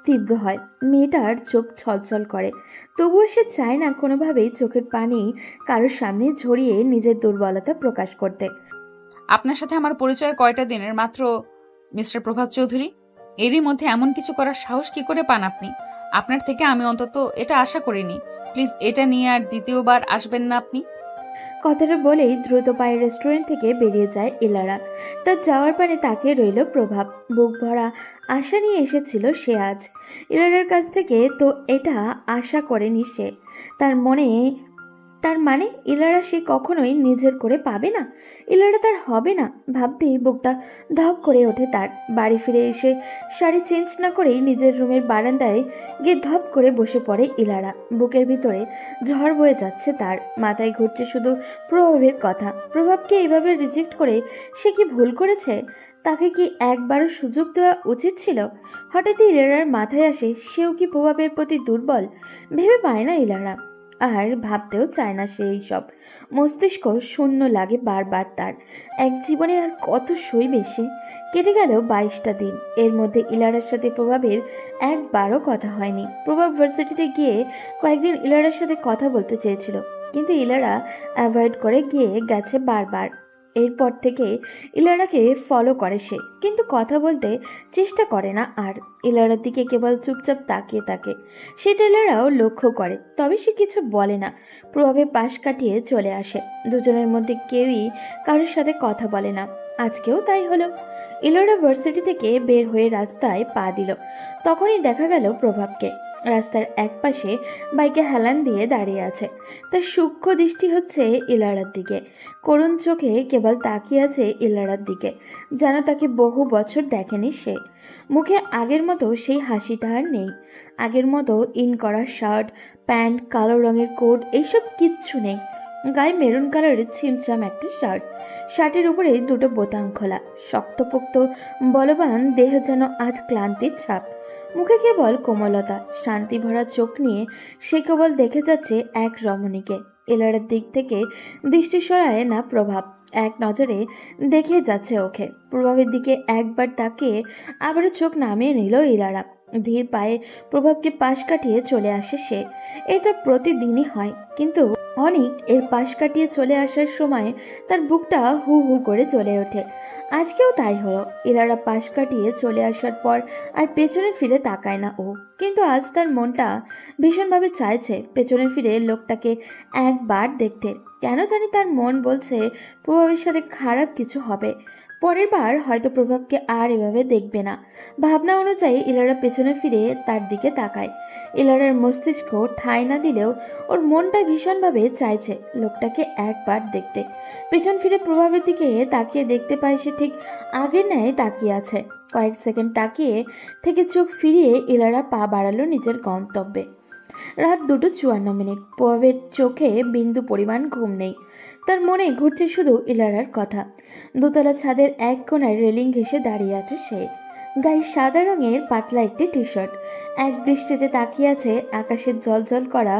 তীব্র হয়। মেয়েটার চোখ ছলছল করে, তবুও সে চায় না কোনোভাবেই চোখের পানি কারোর সামনে ঝরিয়ে নিজের দুর্বলতা প্রকাশ করতে। আপনার সাথে আমার পরিচয় কয়টা দিনের মাত্র মিস্টার প্রভাব চৌধুরী। এরই মধ্যে এমন কিছু করার সাহস কি করে পান আপনি? আপনার থেকে আমি অন্তত এটা আশা করিনি। প্লিজ এটা নিয়ে আর দ্বিতীয়বার আসবেন না আপনি। কথাটা বলেই দ্রুত পায়ে রেস্টুরেন্ট থেকে বেরিয়ে যায় ইলারা। তার যাওয়ার পানে তাকিয়ে রইল প্রভাব। বুক ভরা আশা নিয়ে এসেছিল সে আজ ইলারার কাছ থেকে, তো এটা আশা করেনি সে। তার মানে ইলারা সে কখনোই নিজের করে পাবে না, ইলারা তার হবে না। ভাবতেই বুকটা ধক করে ওঠে তার। বাড়ি ফিরে এসে শাড়ি চেঞ্জ না করেই নিজের রুমের বারান্দায় গিয়ে ধপ করে বসে পড়ে ইলারা। বুকের ভিতরে ঝড় বয়ে যাচ্ছে তার, মাথায় ঘুরছে শুধু প্রভাবের কথা। প্রভাবকে এইভাবে রিজেক্ট করে সে কি ভুল করেছে? তাকে কি একবারও সুযোগ দেওয়া উচিত ছিল? হঠাৎই ইলারার মাথায় আসে সেও কি প্রভাবের প্রতি দুর্বল। ভেবে পায় না ইলারা, আর ভাবতেও চায় না সে এইসব। মস্তিষ্ক শূন্য লাগে বারবার তার। এক জীবনে আর কত সইবে সে? কেটে গেল 22টা দিন। এর মধ্যে ইলারার সাথে প্রভাবের একবারও কথা হয়নি। প্রভাব ভার্সিটিতে গিয়ে কয়েকদিন ইলারার সাথে কথা বলতে চেয়েছিল, কিন্তু ইলারা অ্যাভয়েড করে গেছে বারবার। এরপর থেকে ইলারাকে ফলো করে সে, কিন্তু কথা বলতে চেষ্টা করে না আর। ইলারার দিকে কেবল চুপচাপ তাকিয়ে থাকে। সেটা ইলারাও লক্ষ্য করে, তবে সে কিছু বলে না। প্রভাবের পাশ কাটিয়ে চলে আসে। দুজনের মধ্যে কেউই কারোর সাথে কথা বলে না। আজকেও তাই হলো। ইলারা ভার্সিটি থেকে বের হয়ে রাস্তায় পা দিল, তখনই দেখা গেল প্রভাবকে। রাস্তার একপাশে বাইকে হেলান দিয়ে দাঁড়িয়ে আছে। তার সূক্ষ্ম দৃষ্টি হচ্ছে ইলারার দিকে, করুণ চোখে কেবল তাকিয়ে আছে ইলারার দিকে, যেন তাকে বহু বছর দেখেনি সে। মুখে আগের মতো সেই হাসিটা আর নেই। আগের মতো ইন করা শার্ট, প্যান্ট, কালো রঙের কোট, এইসব কিচ্ছু নেই। গায়ে মেরুন কালারের ছিমছাম একটা শার্ট, শার্টের উপরে দুটো বোতাম খোলা। শক্তপোক্ত বলবান দেহ যেন আজ ক্লান্তির ছাপ। মুখে কেবল কোমলতা, শান্তি ভরা চোখ নিয়ে সে কেবল দেখে যাচ্ছে এক রমণীকে। ইলারার দিক থেকে দৃষ্টি সরায় না প্রভাব, এক নজরে দেখে যাচ্ছে ওকে। প্রভাবের দিকে একবার তাকিয়ে আবারও চোখ নামিয়ে নিল ইলারা। ধীর পায়ে প্রভাবকে পাশ কাটিয়ে চলে আসে সে। এটা প্রতিদিনই হয়, কিন্তু অনেক এর পাশ কাটিয়ে চলে আসার সময় তার বুকটা হু হু করে জ্বলে ওঠে। আজকেও তাই হলো। ইলারা পাশ কাটিয়ে চলে আসার পর আর পেছনে ফিরে তাকায় না ও, কিন্তু আজ তার মনটা ভীষণভাবে চাইছে পেছনে ফিরে লোকটাকে একবার দেখতে। কেন জানি তার মন বলছে প্রভাবের সাথে খারাপ কিছু হবে, পরের বার হয়তো প্রভাবকে আর এভাবে দেখবে না। ভাবনা অনুযায়ী ইলারা পেছনে ফিরে তার দিকে তাকায়। ইলারার মস্তিষ্ক ঠাঁই না দিলেও ওর মনটা ভীষণভাবে চাইছে লোকটাকে একবার দেখতে। পেছন ফিরে প্রভাবের দিকে তাকিয়ে দেখতে পায় সে ঠিক আগের ন্যায় তাকিয়ে আছে। কয়েক সেকেন্ড তাকিয়ে থেকে চোখ ফিরিয়ে ইলারা পা বাড়ালো নিজের গন্তব্যে। রাত 2:54। প্রভাবের চোখে বিন্দু পরিমাণ ঘুম নেই। তার মনে ঘুরছে শুধু ইলারার কথা। দোতলা ছাদের এক কোণায় রেলিং ঘেঁষে দাঁড়িয়ে আছে সে। গায়ে সাদা রঙের পাতলা একটি টি শার্ট। এক দৃষ্টিতে তাকিয়ে আছে আকাশের জলজল করা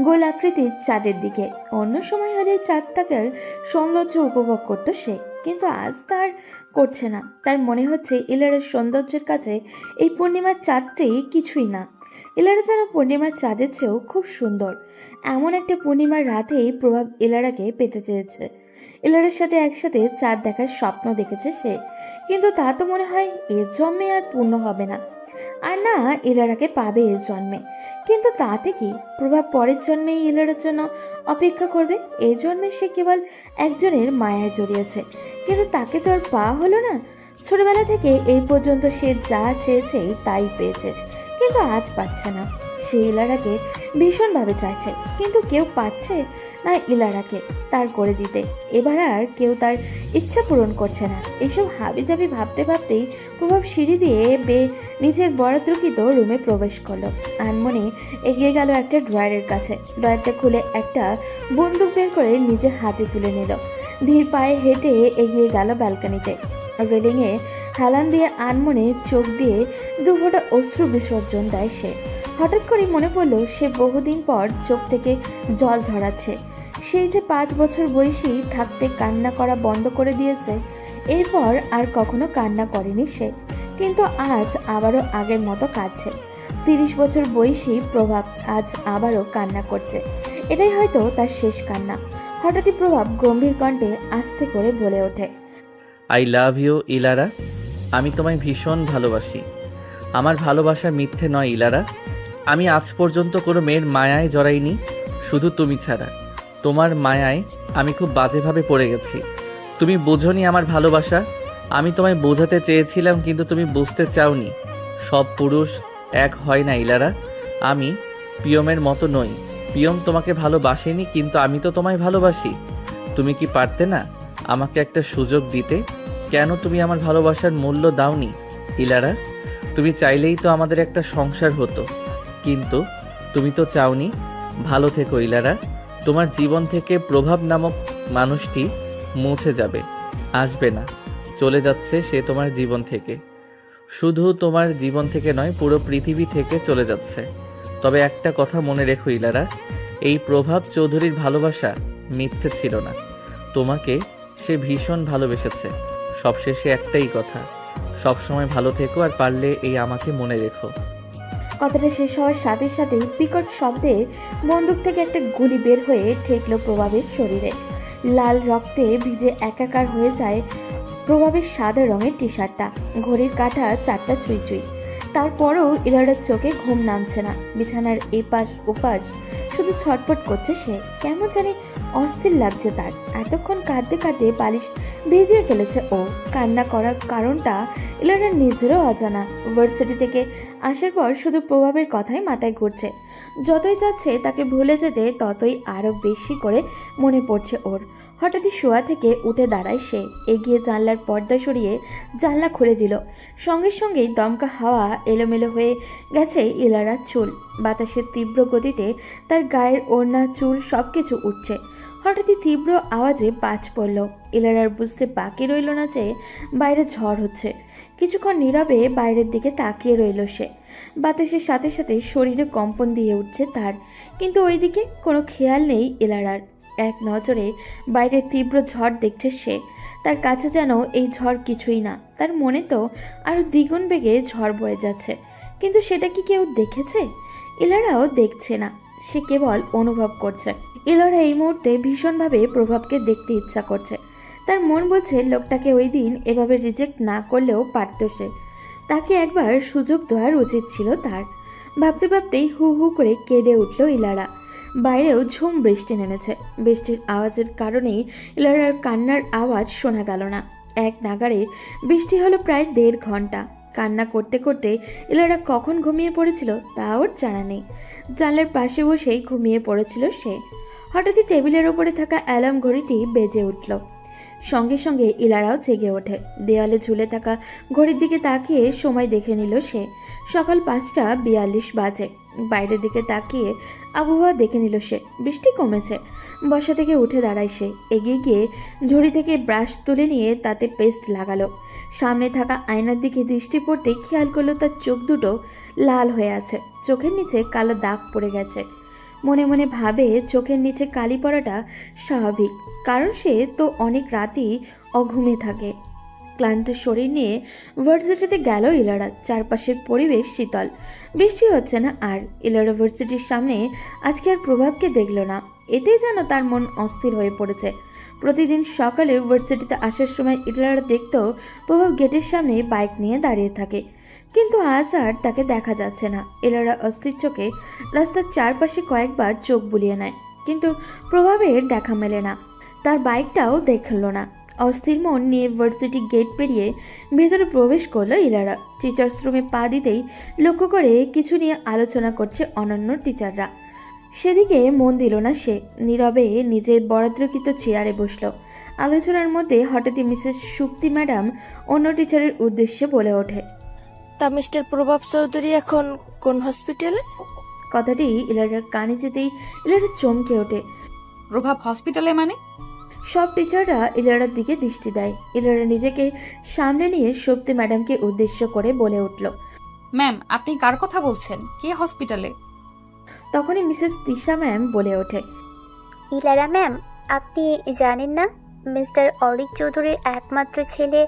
গোল আকৃতির চাঁদের দিকে। অন্য সময় হলে চাঁদটাকের সৌন্দর্য উপভোগ করত সে, কিন্তু আজ তার করছে না। তার মনে হচ্ছে ইলারার সৌন্দর্যের কাছে এই পূর্ণিমার চাঁদটি কিছুই না। ইলারা যেন পূর্ণিমার চাঁদের চেয়েও খুব সুন্দর। এমন একটা পূর্ণিমার রাতেই প্রভাব ইলারাকে পেতে চেয়েছে। ইলারার সাথে একসাথে চাঁদ দেখার স্বপ্ন দেখেছে সে, কিন্তু তা তো মনে হয় এর জন্মে আর পূর্ণ হবে না। আর না ইলারাকে পাবে এর জন্মে, কিন্তু তাতে কি? প্রভাব পরের জন্মেই ইলারার জন্য অপেক্ষা করবে। এই জন্মে সে কেবল একজনের মায়ায় জড়িয়েছে, কিন্তু তাকে তো আর পাওয়া হলো না। ছোটবেলা থেকে এই পর্যন্ত সে যা চেয়েছে তাই পেয়েছে, কিন্তু আজ পাচ্ছে না। সে ইলারাকে ভীষণভাবে চাইছে, কিন্তু কেউ পাচ্ছে না ইলারাকে তার করে দিতে। এবার আর কেউ তার ইচ্ছা পূরণ করছে না। এসব হাবিজাবি ভাবতে ভাবতেই প্রভাব সিঁড়ি দিয়ে নিজের বরাদ্দকৃত রুমে প্রবেশ করলো। আনমনে এগিয়ে গেল একটা ড্রয়ারের কাছে। ড্রয়ারটা খুলে একটা বন্দুক বের করে নিজের হাতে তুলে নিল। ধীর পায়ে হেঁটে এগিয়ে গেল ব্যালকনিতে। রেলিংয়ে হেলান দিয়ে আনমনে চোখ দিয়ে দুফোঁটা অশ্রু বিসর্জন দেয় সে। হঠাৎ করে মনে পড়ল সে বহুদিন পর চোখ থেকে জল ঝরাচ্ছে। সেই যে 5 বছর বয়সী থাকতে কান্না করা বন্ধ করে দিয়েছে, এরপর আর কখনো কান্না করেনি সে, কিন্তু আজ আবারও আগের মতো কাঁদছে। 30 বছর বয়সী প্রভাব আজ আবারও কান্না করছে। এটাই হয়তো তার শেষ কান্না। হঠাৎই প্রভাব গম্ভীর কণ্ঠে আস্তে করে বলে ওঠে, আই লাভ ইউ ইলারা। আমি তোমায় ভীষণ ভালোবাসি। আমার ভালোবাসা মিথ্যে নয় ইলারা। আমি আজ পর্যন্ত কোনো মেয়ের মায়ায় জড়াইনি, শুধু তুমি ছাড়া। তোমার মায়ায় আমি খুব বাজেভাবে পড়ে গেছি। তুমি বোঝোনি আমার ভালোবাসা। আমি তোমায় বোঝাতে চেয়েছিলাম, কিন্তু তুমি বুঝতে চাওনি। সব পুরুষ এক হয় না ইলারা। আমি পিয়মের মতো নই। পিয়ম তোমাকে ভালোবাসেনি, কিন্তু আমি তো তোমায় ভালোবাসি। তুমি কি পারতে না আমাকে একটা সুযোগ দিতে? কেন তুমি আমার ভালোবাসার মূল্য দাওনি ইলারা? তুমি চাইলেই তো আমাদের একটা সংসার হতো, কিন্তু তুমি তো চাওনি। ভালো থেকো ইলারা। তোমার জীবন থেকে প্রভাব নামক মানুষটি মুছে যাবে, আসবে না, চলে যাচ্ছে সে তোমার জীবন থেকে। শুধু তোমার জীবন থেকে নয়, পুরো পৃথিবী থেকে চলে যাচ্ছে। তবে একটা কথা মনে রেখো ইলারা, এই প্রভাব চৌধুরীর ভালোবাসা মিথ্যে ছিল না। তোমাকে সে ভীষণ ভালোবেসেছে। সবশেষে একটাই কথা, সবসময় ভালো থেকো, আর পারলে এই আমাকে মনে রেখো। কথাটা শেষ হওয়ার সাথে সাথে বিকট শব্দে বন্দুক থেকে একটা গুলি বের হয়ে ঠেকলো প্রভাবের শরীরে। লাল রক্তে ভিজে একাকার হয়ে যায় প্রভাবের সাদা রঙের টি শার্টটা। ঘড়ির কাঁটা 4টা ছুঁই ছুঁই। তারপরও ইলারার চোখে ঘুম নামছে না। বিছানার এপাশ ওপাশ শুধু ছটফট করছে সে। কেমন জানি অস্থির লাগছে তার। এতক্ষণ কাঁদতে কাঁদতে বালিশ ভিজিয়ে ফেলেছে ও। কান্না করার কারণটা ইলারার নিজেরও অজানা। ভার্সিটি থেকে আসার পর শুধু প্রভাবের কথাই মাথায় ঘুরছে। যতই যাচ্ছে তাকে ভুলে যেতে, ততই আরও বেশি করে মনে পড়ছে ওর। হঠাৎই শোয়া থেকে উঠে দাঁড়ায় সে। এগিয়ে জানলার পর্দা সরিয়ে জানলা খুলে দিল। সঙ্গে সঙ্গেই দমকা হাওয়া এলোমেলো হয়ে গেছে ইলারার চুল। বাতাসের তীব্র গতিতে তার গায়ের ওড়না, চুল সব কিছু উঠছে। হঠাৎই তীব্র আওয়াজে বাজ পড়ল। ইলারার বুঝতে বাকি রইল না যে বাইরে ঝড় হচ্ছে। কিছুক্ষণ নীরবে বাইরের দিকে তাকিয়ে রইল সে। বাতাসের সাথে সাথে শরীরে কম্পন দিয়ে উঠছে তার, কিন্তু ওইদিকে কোনো খেয়াল নেই ইলারার। এক নজরে বাইরের তীব্র ঝড় দেখছে সে। তার কাছে যেন এই ঝড় কিছুই না, তার মনে তো আরও দ্বিগুণ বেগে ঝড় বয়ে যাচ্ছে। কিন্তু সেটা কি কেউ দেখেছে? ইলারাও দেখছে না, সে কেবল অনুভব করছে। ইলারা এই মুহূর্তে ভীষণভাবে প্রভাবকে দেখতে ইচ্ছা করছে। তার মন বলছে লোকটাকে ওই দিন এভাবে রিজেক্ট না করলেও পারত সে, তাকে একবার সুযোগ দেওয়ার উচিত ছিল তার। ভাবতে ভাবতেই হু হু করে কেঁদে উঠল ইলারা। বাইরেও ঝুম বৃষ্টি নেমেছে। বৃষ্টির আওয়াজের কারণেই ইলারার কান্নার আওয়াজ শোনা গেল না। এক নাগাড়ে বৃষ্টি হলো প্রায় 1.5 ঘন্টা। কান্না করতে করতে ইলারা কখন ঘুমিয়ে পড়েছিল তা ওর জানা নেই। জানলার পাশে বসেই ঘুমিয়ে পড়েছিল সে। হঠাৎই টেবিলের ওপরে থাকা অ্যালার্ম ঘড়িটি বেজে উঠল। সঙ্গে সঙ্গে ইলারাও জেগে ওঠে। দেয়ালে ঝুলে থাকা ঘড়ির দিকে তাকিয়ে সময় দেখে নিল সে। সকাল 5:42 বাজে। বাইরের দিকে তাকিয়ে আবহাওয়া দেখে নিল সে। বৃষ্টি কমেছে। বসা থেকে উঠে দাঁড়ায় সে। এগিয়ে গিয়ে ঝুড়ি থেকে ব্রাশ তুলে নিয়ে তাতে পেস্ট লাগালো। সামনে থাকা আয়নার দিকে দৃষ্টি পড়তেই খেয়াল করলো তার চোখ দুটো লাল হয়ে আছে। চোখের নিচে কালো দাগ পড়ে গেছে। মনে মনে ভাবে চোখের নিচে কালি পড়াটা স্বাভাবিক, কারণ সে তো অনেক রাতই অঘুমে থাকে। ক্লান্ত শরীর নিয়ে ভার্সিটিতে গেল ইলারা। চারপাশের পরিবেশ শীতল, বৃষ্টি হচ্ছে না আর। ইলারা ভার্সিটির সামনে আজকে আর প্রভাবকে দেখল না। এতেই যেন তার মন অস্থির হয়ে পড়েছে। প্রতিদিন সকালে ভার্সিটিতে আসার সময় ইলারা দেখত প্রভাব গেটের সামনে বাইক নিয়ে দাঁড়িয়ে থাকে, কিন্তু আজ আর তাকে দেখা যাচ্ছে না। ইলারা অস্থির চোখে রাস্তার চারপাশে কয়েকবার চোখ বুলিয়ে নেয়, কিন্তু প্রভাবের দেখা মেলে না। তার বাইকটাও দেখল না। অস্থির মন নিয়ে ভার্সিটি গেট পেরিয়ে ভেতরে প্রবেশ করলো ইলারা। টিচার্স রুমে পা দিতেই লক্ষ্য করে কিছু নিয়ে আলোচনা করছে অন্যান্য টিচাররা। সেদিকে মন দিল না সে। নীরবে নিজের বরাদ্দকৃত চেয়ারে বসল। আলোচনার মধ্যে হঠাৎই মিসেস সুপ্তি ম্যাডাম অন্য টিচারের উদ্দেশ্যে বলে ওঠে, তা মিস্টার প্রভাব চৌধুরী এখন কোন হসপিটালে? কথাটি ইলারার কানে যেতেই ইলারা চমকে ওঠে। প্রভাব হসপিটালে মানে? সব টিচাররা ইলারার দিকে দৃষ্টি দেয়। ইলারা নিজেকে সামনে নিয়ে সুপ্তি ম্যাডামকে উদ্দেশ্য করে বলে উঠল, ম্যাম আপনি কার কথা বলছেন? কে হসপিটালে? তখনই মিসেস তিশা ম্যাম বলে ওঠে, ইলারা ম্যাম, আপনি জানেন না মিস্টার অলিক চৌধুরীর একমাত্র ছেলে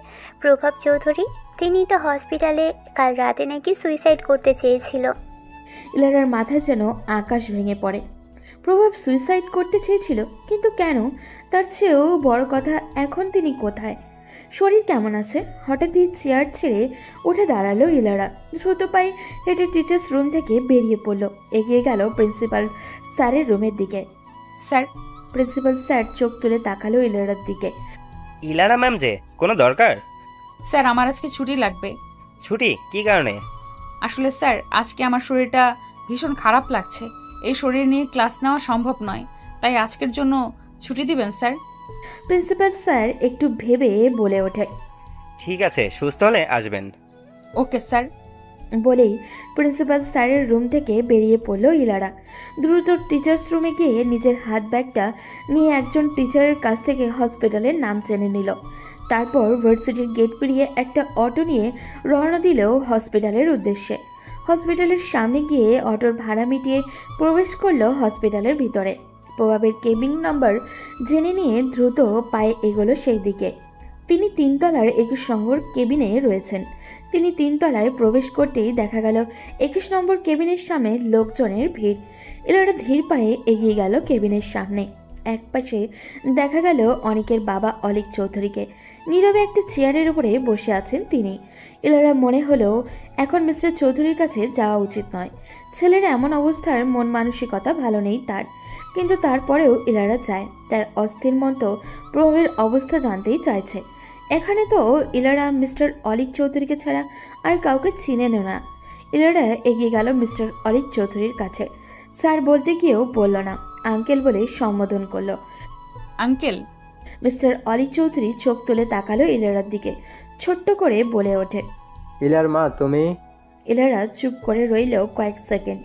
প্রভাব চৌধুরী, তিনি তো হসপিটালে কাল রাতে নাকি সুইসাইড করতে চেয়েছিল। ইলারার মাথা যেন আকাশ ভেঙে পড়ে। প্রভাব সুইসাইড করতে চেয়েছিল, কিন্তু কেন? তার চেয়েও বড় কথা, এখন তিনি কোথায়? শরীর কেমন আছে? হঠাৎই চেয়ার ছেড়ে উঠে দাঁড়ালো ইলারা। দ্রুত পায়ে হেঁটে টিচার্স রুম থেকে বেরিয়ে পড়লো। এগিয়ে গেল প্রিন্সিপাল স্যারের রুমের দিকে। স্যার? প্রিন্সিপাল স্যার চোখ তুলে তাকালো ইলারার দিকে। ইলারা ম্যাম যে, কোনো দরকার? স্যার আমার আজকে ছুটি লাগবে। ছুটি? কি কারণে? আসলে স্যার আজকে আমার শরীরটা ভীষণ খারাপ লাগছে। এই শরীর নিয়ে ক্লাস নেওয়া সম্ভব নয়, তাই আজকের জন্য ছুটি দিবেন স্যার? প্রিন্সিপাল স্যার একটু ভেবে বলে ওঠে, ঠিক আছে, সুস্থ হলে আসবেন। Okay sir. বলেই প্রিন্সিপাল স্যারের রুম থেকে বেরিয়ে পড়ল ইলারা। দ্রুত টিচার্স রুমে গিয়ে নিজের হাত ব্যাগটা নিয়ে একজন টিচারের কাছ থেকে হসপিটালের নাম জেনে নিল। তারপর ভার্সিটির গেট পেরিয়ে একটা অটো নিয়ে রওনা দিল হসপিটালের উদ্দেশ্যে। হসপিটালের সামনে গিয়ে অটোর ভাড়া মিটিয়ে প্রবেশ করলো হসপিটালের ভিতরে। প্রভাবের কেবিন নাম্বার জেনে নিয়ে দ্রুত পায়ে এগোলো সেই দিকে। তিনি 3 তলার 21 নম্বর কেবিনে রয়েছেন। তিনি 3 তলায় প্রবেশ করতেই দেখা গেল 21 নম্বর কেবিনের সামনে লোকজনের ভিড়। এরা ধীর পায়ে এগিয়ে গেল কেবিনের সামনে। একপাশে দেখা গেল অনিকের বাবা অলিক চৌধুরীকে। নীরবে একটা চেয়ারের উপরে বসে আছেন তিনি। এলারা মনে হলো এখন মিস্টার চৌধুরীর কাছে যাওয়া উচিত নয়। ছেলের এমন অবস্থার মন মানসিকতা ভালো নেই তার, কিন্তু তারপরেও ইলারা চায়। তার অস্থির মন তো প্রভাবের অবস্থা জানতেই চাইছে। এখানে তো ইলারা মিস্টার অলিক চৌধুরীকে ছাড়া আর কাউকে চিনেন না। ইলারা এগিয়ে গেল মিস্টার অলিক চৌধুরীর কাছে। স্যার বলতে গিয়েও বলল না, আঙ্কেল বলে সম্বোধন করলো। আঙ্কেল? মিস্টার অলিক চৌধুরী চোখ তুলে তাকালো ইলারার দিকে, ছোট্ট করে বলে ওঠে, ইলার মা তুমি? ইলারা চুপ করে রইল কয়েক সেকেন্ড।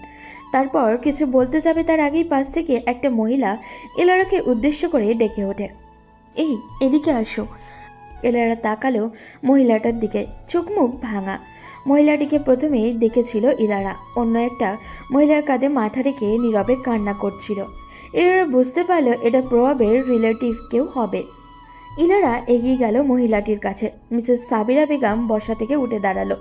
তারপর কিছু বলতে যাবে তার আগেই পাশ থেকে একটা মহিলা ইলারাকে উদ্দেশ্য করে ডেকে ওঠে, এই এদিকে আসো। ইলারা তাকালো মহিলাটার দিকে, চোখ মুখ ভাঙা। মহিলাটিকে প্রথমেই দেখেছিল ইলারা, অন্য একটা মহিলার কাঁধে মাথা রেখে নীরবে কান্না করছিল। ইলারা বুঝতে পারল এটা প্রভাবের রিলেটিভ কেউ হবে। ইলারা এগিয়ে গেল মহিলাটির কাছে। মিসেস সাবিরা বেগম বসা থেকে উঠে দাঁড়ালো।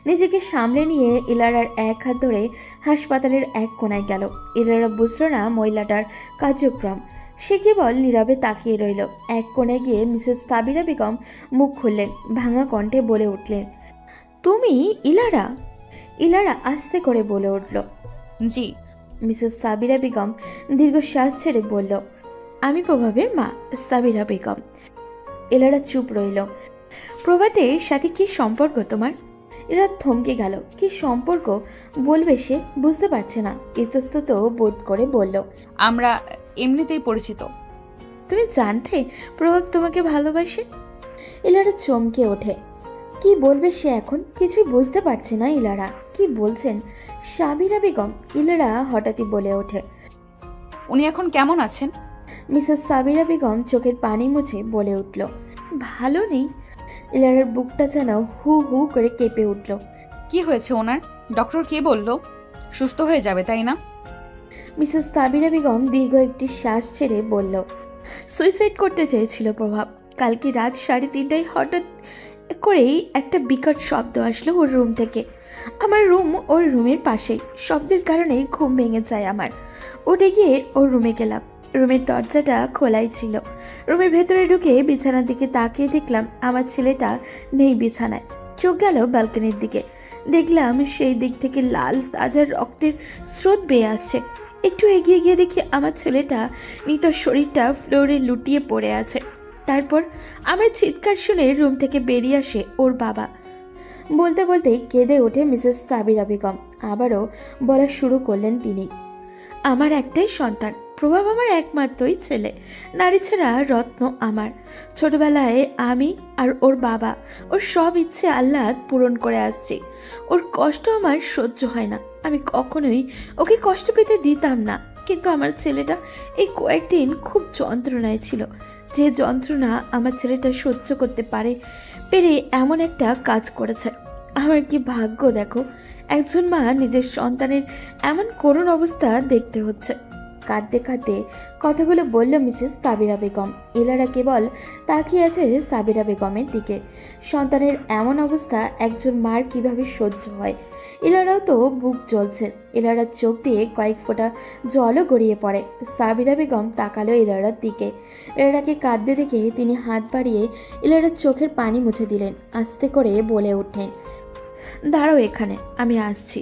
নিজেকে সামলে নিয়ে ইলারার এক হাত ধরে হাসপাতালের এক কোণায় গেল। ইলারা বুঝল না মহিলাটার কার্যক্রম। সে কেবল নীরবে তাকিয়ে রইল। এক কোণে গিয়ে মিসেস সাবিরা বেগম মুখ খুললেন, ভাঙা কণ্ঠে বলে উঠলেন, তুমি ইলারা? ইলারা আস্তে করে বলে উঠল, জি। মিসেস সাবিরা বেগম দীর্ঘশ্বাস ছেড়ে বলল, আমি প্রভাবের মা, সাবিরা বেগম। ইলারা চুপ রইল। প্রভাতের সাথে কি সম্পর্ক তোমার? এরা থমকে গেল। কি সম্পর্ক বলবে সে বুঝতে পারছে না। ইতস্তত বোধ করে বলল, আমরা এমনিতেই পরিচিত। তুমি জানতে প্রভাব তোমাকে ভালোবাসে? ইলারা চমকে ওঠে। কি বলবে সে এখন? কিছুই বুঝতে পারছে না ইলারা। কি বলছেন সাবিরা বেগম? ইলারা হঠাৎই বলে ওঠে, উনি এখন কেমন আছেন? মিসেস সাবিরা বেগম চোখের পানি মুছে বলে উঠল, ভালো নেই। ইলারার বুকটা যেন হু হু করে কেঁপে উঠল। কি হয়েছে ওনার? ডক্টর কে বলল সুস্থ হয়ে যাবে, তাই না? মিসেস সাবিরা বেগম দীর্ঘ একটি শ্বাস ছেড়ে বলল, সুইসাইড করতে চেয়েছিল প্রভাব। কালকে রাত 3:30টায় হঠাৎ করেই একটা বিকট শব্দ আসলো ওর রুম থেকে। আমার রুম ওর রুমের পাশেই। শব্দের কারণে ঘুম ভেঙে যায় আমার। উঠে গিয়ে ওর রুমে গেলাম। রুমের দরজাটা খোলাই ছিল। রুমের ভেতরে ঢুকে বিছানার দিকে তাকিয়ে দেখলাম আমার ছেলেটা নেই বিছানায়। চোখ গেল ব্যালকনির দিকে। দেখলাম সেই দিক থেকে লাল তাজা রক্তের স্রোত বেয়ে আসছে। একটু এগিয়ে গিয়ে দেখি আমার ছেলেটা নিতর শরীরটা ফ্লোরে লুটিয়ে পড়ে আছে। তারপর আমার চিৎকার শুনে রুম থেকে বেরিয়ে আসে ওর বাবা। বলতে বলতেই কেঁদে ওঠে মিসেস সাবিরা বেগম। আবারও বলা শুরু করলেন তিনি, আমার একটাই সন্তান প্রভাব, আমার একমাত্রই ছেলে। নারী ছাড়া রত্ন আমার। ছোটবেলায় আমি আর ওর বাবা ওর সব ইচ্ছে আল্লাহ পূরণ করে আসছি। ওর কষ্ট আমার সহ্য হয় না। আমি কখনোই ওকে কষ্ট পেতে দিতাম না। কিন্তু আমার ছেলেটা এই কয়েকদিন খুব যন্ত্রণায় ছিল। যে যন্ত্রণা আমার ছেলেটা সহ্য করতে পেরে এমন একটা কাজ করেছে। আমার কি ভাগ্য দেখো, একজন মা নিজের সন্তানের এমন করুণ অবস্থা দেখতে হচ্ছে। কাঁদতে কাঁদতে কথাগুলো বলল মিসেস সাবিরা বেগম। ইলারা কেবল তাকিয়ে আছে সাবিরা বেগমের দিকে। সন্তানের এমন অবস্থা একজন মার কিভাবে সহ্য হয়? ইলারাও তো বুক জ্বলছে। ইলারার চোখ দিয়ে কয়েক ফোঁটা জলও গড়িয়ে পড়ে। সাবিরা বেগম তাকালো ইলারার দিকে। ইলারাকে কাঁদতে দেখে তিনি হাত বাড়িয়ে ইলারার চোখের পানি মুছে দিলেন। আস্তে করে বলে উঠলেন, দাঁড়াও এখানে, আমি আসছি।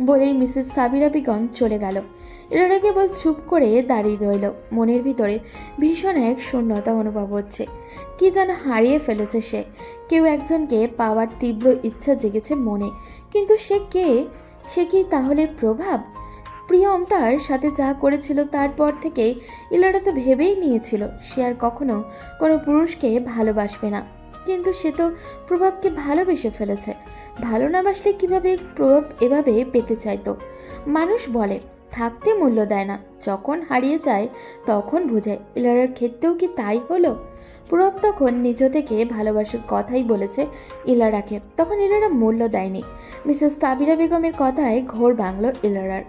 বলেই মিসেস সাবিরা বেগম চলে গেল। ইলারা কেবল চুপ করে দাঁড়িয়ে রইল। মনের ভিতরে ভীষণ এক শূন্যতা অনুভব হচ্ছে। কি যেন হারিয়ে ফেলেছে সে। কেউ একজনকে পাওয়ার তীব্র ইচ্ছা জেগেছে মনে। কিন্তু সে কে? সে কি তাহলে প্রভাব? প্রিয়ম তার সাথে যা করেছিল তারপর থেকে ইলারা তো ভেবেই নিয়েছিল সে আর কখনো কোনো পুরুষকে ভালোবাসবে না। কিন্তু সে তো প্রভাবকে ভালোবেসে ফেলেছে। ভালো না বাসলে কিভাবে প্রভাব এভাবে পেতে চাইতো? মানুষ বলে থাকতে মূল্য দেয় না, যখন হারিয়ে যায় তখন বোঝে। ইলারার ক্ষেত্রেও কি তাই হলো? প্রভাব তখন নিজ থেকে ভালোবাসার কথাই বলেছে ইলারাকে। তখন ইলারা মূল্য দেয়নি। মিসেস সাবিরা বেগমের কথায় ঘোর ভাঙল ইলারার।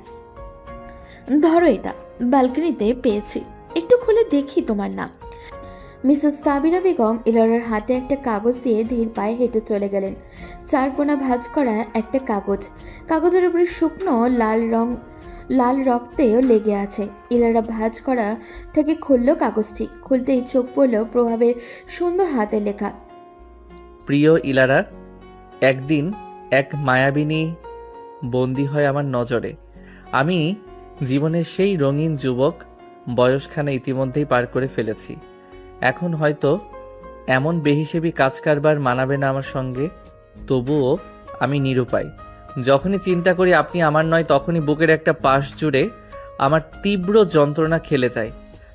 ধরো এটা, ব্যালকনিতে পেয়েছি, একটু খুলে দেখি তোমার নাম। মিসেস সাবিরা বেগম ইলারার হাতে একটা কাগজ দিয়ে ধীর পায়ে হেঁটে চলে গেলেন। 4 কোণা ভাঁজ করা একটা কাগজ। কাগজের উপরে শুকনো লাল রক্তেও লেগে আছে। ইলারা ভাঁজ করা থেকে খুলল কাগজটি। খুলতেই চোখ পড়ল প্রভাবের সুন্দর হাতে লেখা, প্রিয় ইলারা, একদিন এক মায়াবিনী বন্দী হয় আমার নজরে। আমি জীবনের সেই রঙিন যুবক, বয়সখানা ইতিমধ্যেই পার করে ফেলেছি। এখন হয়তো এমন বেহিসেবি কাজ কারবার মানাবে না আমার সঙ্গে, তবুও আমি নিরুপায়। যখনই চিন্তা করি আপনি আমার নয়, তখনই বুকের একটা পাশ জুড়ে আমার তীব্র যন্ত্রণা খেলে যায়।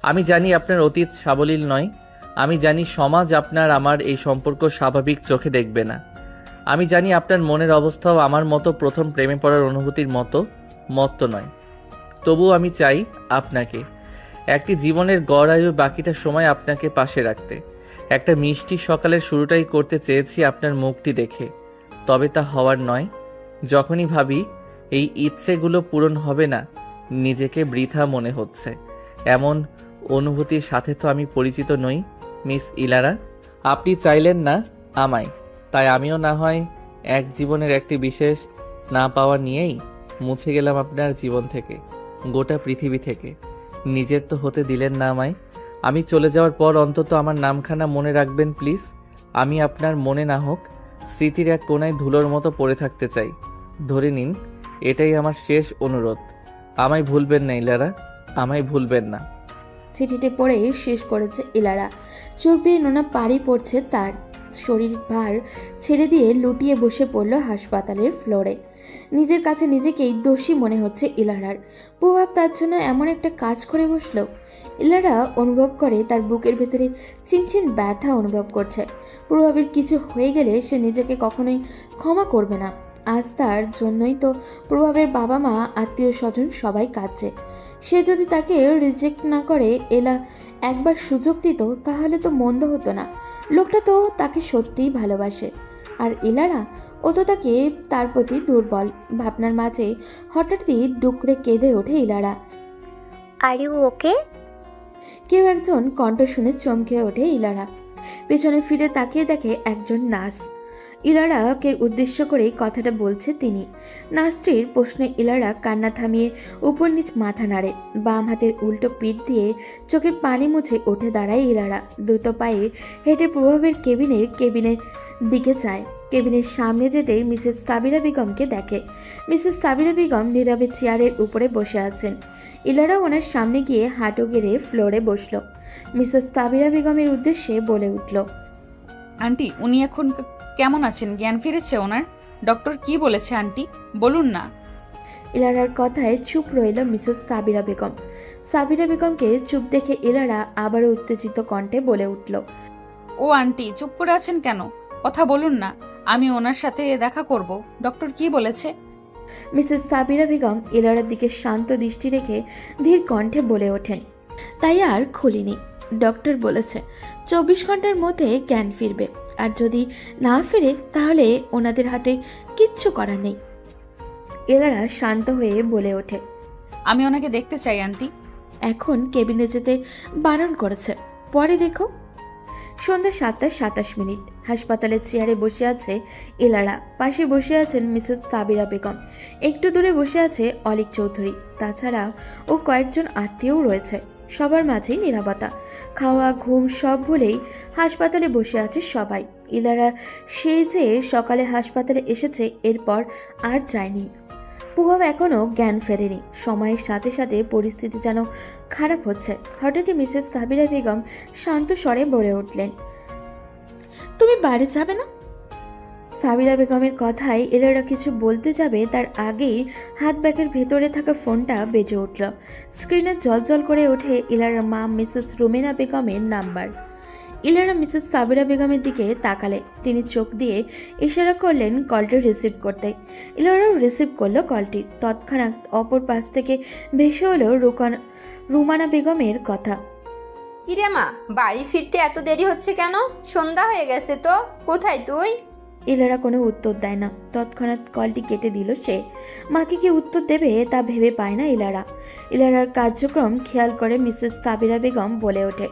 আমি জানি আপনার অতীত সাবলীল নয়। আমি জানি সমাজ আপনার আমার এই সম্পর্ক স্বাভাবিক চোখে দেখবে না। আমি জানি আপনার মনের অবস্থাও আমার মতো প্রথম প্রেমে পড়ার অনুভূতির মতো নয়। তবুও আমি চাই আপনাকে, একটি জীবনের গড় আয়ু বাকিটা সময় আপনাকে পাশে রাখতে। একটা মিষ্টি সকালের শুরুটাই করতে চেয়েছি আপনার মুখটি দেখে, তবে তা হওয়ার নয়। যখনই ভাবি এই ইচ্ছেগুলো পূরণ হবে না, নিজেকে বৃথা মনে হচ্ছে। এমন অনুভূতির সাথে তো আমি পরিচিত নই মিস ইলারা। আপনি চাইলেন না আমায়, তাই আমিও না হয় এক জীবনের একটি বিশেষ না পাওয়া নিয়েই মুছে গেলাম আপনার জীবন থেকে, গোটা পৃথিবী থেকে। নিজের তো হতে দিলেন না আমায়। আমি চলে যাওয়ার পর অন্তত আমার নামখানা মনে রাখবেন প্লিজ। আমি আপনার মনে না হোক স্মৃতির এক কোনায় ধুলোর মতো পড়ে থাকতে চাই। ধরে নিন এটাই আমার শেষ অনুরোধ। আমায় ভুলবেন না ইলারা, আমায় ভুলবেন না। চিঠিটি পড়ে শেষ করেছে ইলারা। চোখ বেয়ে নোনা পাড়ি পড়ছে তার। শরীর ভার ছেড়ে দিয়ে লুটিয়ে বসে পড়ল হাসপাতালের ফ্লোরে। নিজের কাছে নিজেকেই দোষী মনে হচ্ছে ইলারার। প্রভাব তার জন্য এমন একটা কাজ করে বসলো। ইলারা অনুভব করে তার বুকের ভেতরে চিনচিন ব্যথা অনুভব করছে। প্রভাবের কিছু হয়ে গেলে সে নিজেকে কখনোই ক্ষমা করবে না। আজ তার জন্যই তো প্রভাবের বাবা মা আত্মীয় স্বজন সবাই কাঁদছে। সে যদি তাকে রিজেক্ট না করে এলা একবার সুযোগ দিত তাহলে তো মন্দ হতো না। লোকটা তো তাকে সত্যিই ভালোবাসে। আর ইলারা, ও তো তার প্রতি দুর্বল। ভাবনার মাঝে হঠাৎই ডুকরে কেঁদে ওঠে ইলারা। Are you okay? কেউ একজন কণ্ঠ শুনে চমকে ওঠে ইলারা। পেছনে ফিরে তাকিয়ে দেখে একজন নার্স। ইলারাকে উদ্দেশ্য করেই কথাটা বলছে তিনি। নার্সটির প্রশ্নে ইলারা কান্না থামিয়ে উপর নিচ মাথা নাড়ে। বাম হাতের উল্টো পিঠ দিয়ে চোখের পানি মুছে উঠে দাঁড়ায় ইলারা। দ্রুত পায়ে হেঁটে প্রভাবের কেবিনের দিকে যায়। কেবিনের সামনে যেতেই মিসেস সাবিরা বেগমকে দেখে। মিসেস সাবিরা বেগম নীরবে চেয়ারের উপরে বসে আছেন। ইলারা ওনার সামনে গিয়ে হাঁটু গেড়ে ফ্লোরে বসল। মিসেস সাবিরা বেগমের উদ্দেশ্যে বলে উঠল, আন্টি, উনি এখন কেমন আছেন? জ্ঞান ফিরেছে ওনার? ডক্টর কি বলেছে আন্টি, বলুন না। ইলারার কথায় চুপ রইল মিসেস সাবিরা বেগম। সাবিরা বেগমকে চুপ দেখে ইলারা আবারও উত্তেজিত কণ্ঠে বলে উঠল, ও আন্টি, চুপ করে আছেন কেন? কথা বলুন না, আমি ওনার সাথে দেখা করব। ডক্টর কি বলেছে? মিসেস সাবিরা বেগম ইলারার দিকে শান্ত দৃষ্টি রেখে ধীর কণ্ঠে বলে ওঠেন, তাই আর খুলিনি। ডক্টর বলেছে 24 ঘন্টার মধ্যে জ্ঞান ফিরবে, আর যদি না ফিরে তাহলে ওনাদের হাতে কিচ্ছু করার নেই। ইলারা শান্ত হয়ে বলে ওঠে, আমি ওনাকে দেখতে চাই আন্টি। এখন কেবিনে যেতে বারণ করেছে, পরে দেখো। সন্ধ্যা 7:27। হাসপাতালের চেয়ারে বসে আছে ইলারা। পাশে বসে আছেন মিসেস সাবিরা বেগম। একটু দূরে বসে আছে অলিক চৌধুরী। তাছাড়া ও কয়েকজন আত্মীয়ও রয়েছে। সবার মাঝেই নীরবতা। খাওয়া ঘুম সব ভুলেই হাসপাতালে বসে আছে সবাই। ইলারা সেই যে সকালে হাসপাতালে এসেছে, এরপর আর যায়নি। প্রভাব এখনও জ্ঞান ফেরেনি। সময়ের সাথে সাথে পরিস্থিতি যেন খারাপ হচ্ছে। হঠাৎই মিসেস সাবিরা বেগম শান্ত স্বরে বলে উঠলেন, তুমি বাড়ি যাবে না? সাবিরা বেগমের কথায় ইলারা কিছু বলতে যাবে তার আগেই হাত ব্যাগের ভেতরে থাকা ফোনটা বেজে উঠল। স্ক্রিনে জল করে ওঠে ইলারার মা মিসেস রুমেনা বেগমের নাম্বার। ইলারা মিসেস সাবিরা বেগমের দিকে তাকালে। তিনি চোখ দিয়ে ইশারা করলেন কলটি রিসিভ করতে। ইলারাও রিসিভ করলো কলটি। তৎক্ষণাৎ অপর পাশ থেকে ভেসে হলো রুমানা বেগমের কথা, কিরে মা, বাড়ি ফিরতে এত দেরি হচ্ছে কেন? সন্ধ্যা হয়ে গেছে তো, কোথায় তুই? ইলারা কোনো উত্তর দেয় না। তৎক্ষণাৎ কলটি কেটে দিল সে। মাকে কি উত্তর দেবে তা ভেবে পায় না ইলারা। ইলারার কার্যক্রম খেয়াল করে মিসেস সাবিরা বেগম বলে ওঠে,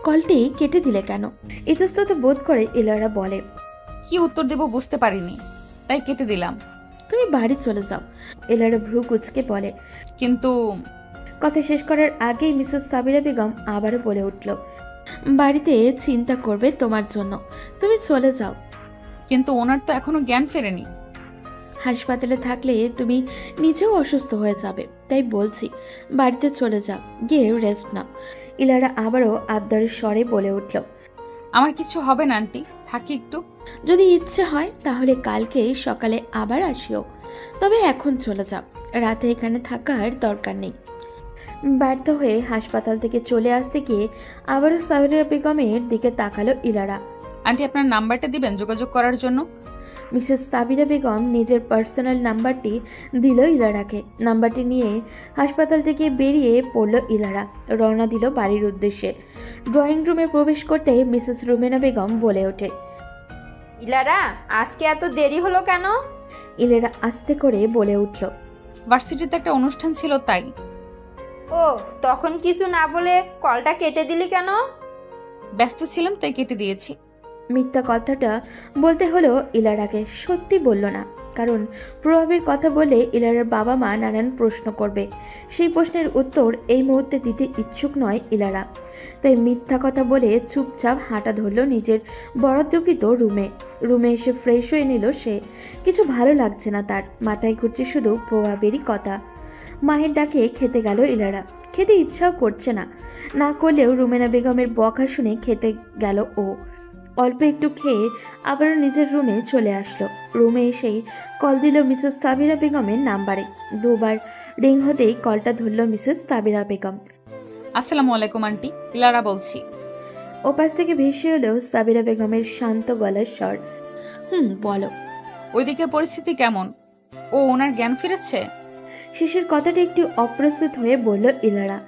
কলটি কেটে দিলে কেন? ইতস্তত বোধ করে ইলারা বলে, কি উত্তর দেব বুঝতে পারিনি, তাই কেটে দিলাম। তুমি বাড়ি চলে যাও। ইলারা ভ্রু কুচকে বলে, কিন্তু কথা শেষ করার আগেই মিসেস সাবিরা বেগম আবারও বলে উঠল, বাড়িতে চিন্তা করবে তোমার জন্য, তুমি চলে যাও। কিন্তু ওনার তো এখনো জ্ঞান ফেরেনি। হাসপাতালে থাকলে তুমি নিজেও অসুস্থ হয়ে যাবে, তাই বলছি বাড়িতে চলে যাও, গিয়ে রেস্ট নাও। ইলারা আবারও আবদারের স্বরে বলে উঠল, আমার কিছু হবে না আন্টি, থাকি একটু। যদি ইচ্ছে হয় তাহলে কালকে সকালে আবার আসিও, তবে এখন চলে যাও, রাতে এখানে থাকার দরকার নেই। ব্যর্থ হয়ে হাসপাতাল থেকে চলে আসতে গিয়ে আবারও সাবিরা বেগমের দিকে তাকালো ইলারা। আন্টি, আপনার নাম্বারটা দিবেন যোগাযোগ করার জন্য? মিসেস সাবিরা বেগম নিজের পার্সোনাল নাম্বারটি দিল ইলারাকে। নাম্বারটি নিয়ে হাসপাতাল থেকে বেরিয়ে পড়ল ইলারা, রওনা দিল বাড়ির উদ্দেশ্যে। ড্রয়িং রুমে প্রবেশ করতে মিসেস রুমেনা বেগম বলে ওঠে, ইলারা, আজকে এত দেরি হলো কেন? ইলারা আস্তে করে বলে উঠল, ভার্সিটিতে একটা অনুষ্ঠান ছিল তাই। ও, তখন কিছু না বলে কলটা কেটে দিলি কেন? ব্যস্ত ছিলাম তাই কেটে দিয়েছি। মিথ্যা কথাটা বলতে হলো ইলারাকে, সত্যি বলল না। কারণ প্রভাবের কথা বলে ইলারার বাবা মা নানান প্রশ্ন করবে, সেই প্রশ্নের উত্তর এই মুহূর্তে দিতে ইচ্ছুক নয় ইলারা। তাই মিথ্যা কথা বলে চুপচাপ হাঁটা ধরল নিজের বরাদ্দকৃত রুমে এসে ফ্রেশ হয়ে নিল সে। কিছু ভালো লাগছে না তার, মাথায় ঘুরছে শুধু প্রভাবেরই কথা। মায়ের ডাকে খেতে গেল ইলারা। খেতে ইচ্ছাও করছে না, না করলেও রুমেনা বেগমের বকা শুনে খেতে গেল ও। অল্প একটু খেয়ে আবারও নিজের রুমে চলে আসলো। রুমে এসেই কল দিল মিসেস সাবিরা বেগমের নাম্বারে। দুবার রিং হতেই কলটা ধরল মিসেস সাবিরা বেগম। আসসালামু আলাইকুম আন্টি, ইলারা বলছি। ওপাশ থেকে ভেসে এলো সাবিরা বেগমের শান্ত গলার স্বর। বলো। ওইদিকে পরিস্থিতি কেমন? ও ওনার জ্ঞান ফিরেছে? শেষের কথাটা একটু অপ্রস্তুত হয়ে বলল ইলারা।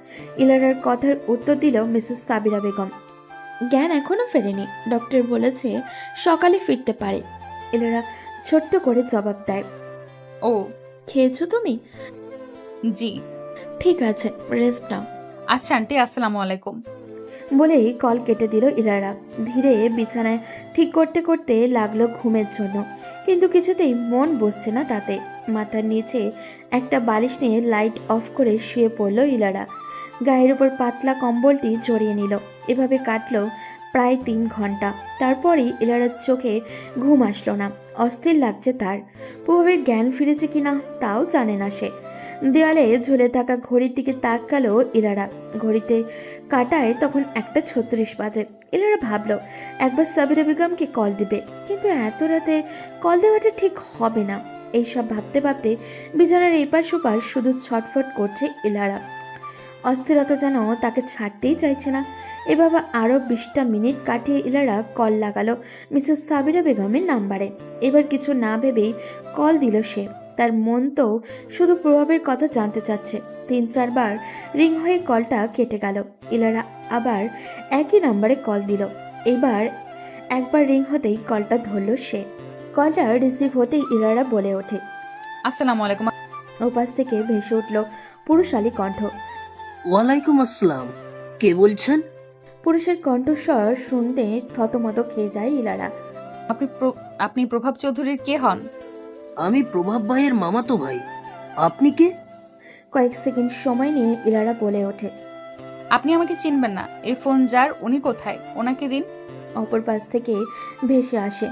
ইলারার কথার উত্তর দিল মিসেস সাবিরা বেগম, জ্ঞান এখনো ফেরেনি, ডক্টর বলেছে সকালে ফিরতে পারে। ইলারা ছোট্ট করে জবাব দেয়, ও খেয়েছো তুমি? জি। ঠিক আছে, রেস্ট নাও। আচ্ছা আন্টি, আসসালামু আলাইকুম বলেই কল কেটে দিল ইলারা। ধীরে বিছানায় ঠিক করতে করতে লাগলো ঘুমের জন্য, কিন্তু কিছুতেই মন বসছে না তাতে। মাথার নিচে একটা বালিশ নিয়ে লাইট অফ করে শুয়ে পড়ল ইলারা। গায়ের উপর পাতলা কম্বলটি জড়িয়ে নিল। এভাবে কাটলো প্রায় 3 ঘন্টা। তারপরই ইলারার চোখে ঘুম আসলো না, অস্থির লাগছে তার। প্রভাবের জ্ঞান ফিরেছে কিনা তাও জানে না সে। দেওয়ালে ঝুলে থাকা ঘড়ির দিকে তাকালো ইলারা। ঘড়িতে কাটায় তখন 1:36 বাজে। ইলারা ভাবলো একবার সাবিরা বেগমকে কল দিবে, কিন্তু এত রাতে কল দেওয়াটা ঠিক হবে না। এইসব ভাবতে ভাবতে বিছানার এপাশ ওপাশ শুধু ছটফট করছে ইলারা। অস্থিরতা যেন তাকে ছাড়তেই চাইছে না। এভাবে আরও 20টা মিনিট কাটিয়ে ইলারা কল লাগালো মিসেস সাবিরা বেগমের নাম্বারে। এবার কিছু না ভেবেই কল দিল সে। তার মন তো শুধু প্রভাবের কথা জানতে চাচ্ছে। 3-4 বার রিং হয়ে কলটা কেটে গেল। ইলারা আবার একই নাম্বারে কল দিল। এবার একবার রিং হতেই কলটা ধরল সে। কলটা রিসিভ হতেই ইলারা বলে ওঠে, আসসালামু আলাইকুম। ওপাশ থেকে ভেসে উঠল পুরুষালী কণ্ঠ, ওয়ালাইকুম আসসালাম, কে বলছেন? পুরুষের কণ্ঠস্বর শুনতে থতমত খেয়ে যায় ইলারা। আপনি প্রভাব চৌধুরীর কে হন? আমি প্রভাব ভাইয়ের মামাতো ভাই। আপনি কে? কয়েক সেকেন্ড সময় নিয়ে ইলারা বলে ওঠে, আপনি আমাকে চিনবেন না। এই ফোন যার, উনি কোথায়? ওনাকে দিন। অপর পাশ থেকে ভেসে আসে,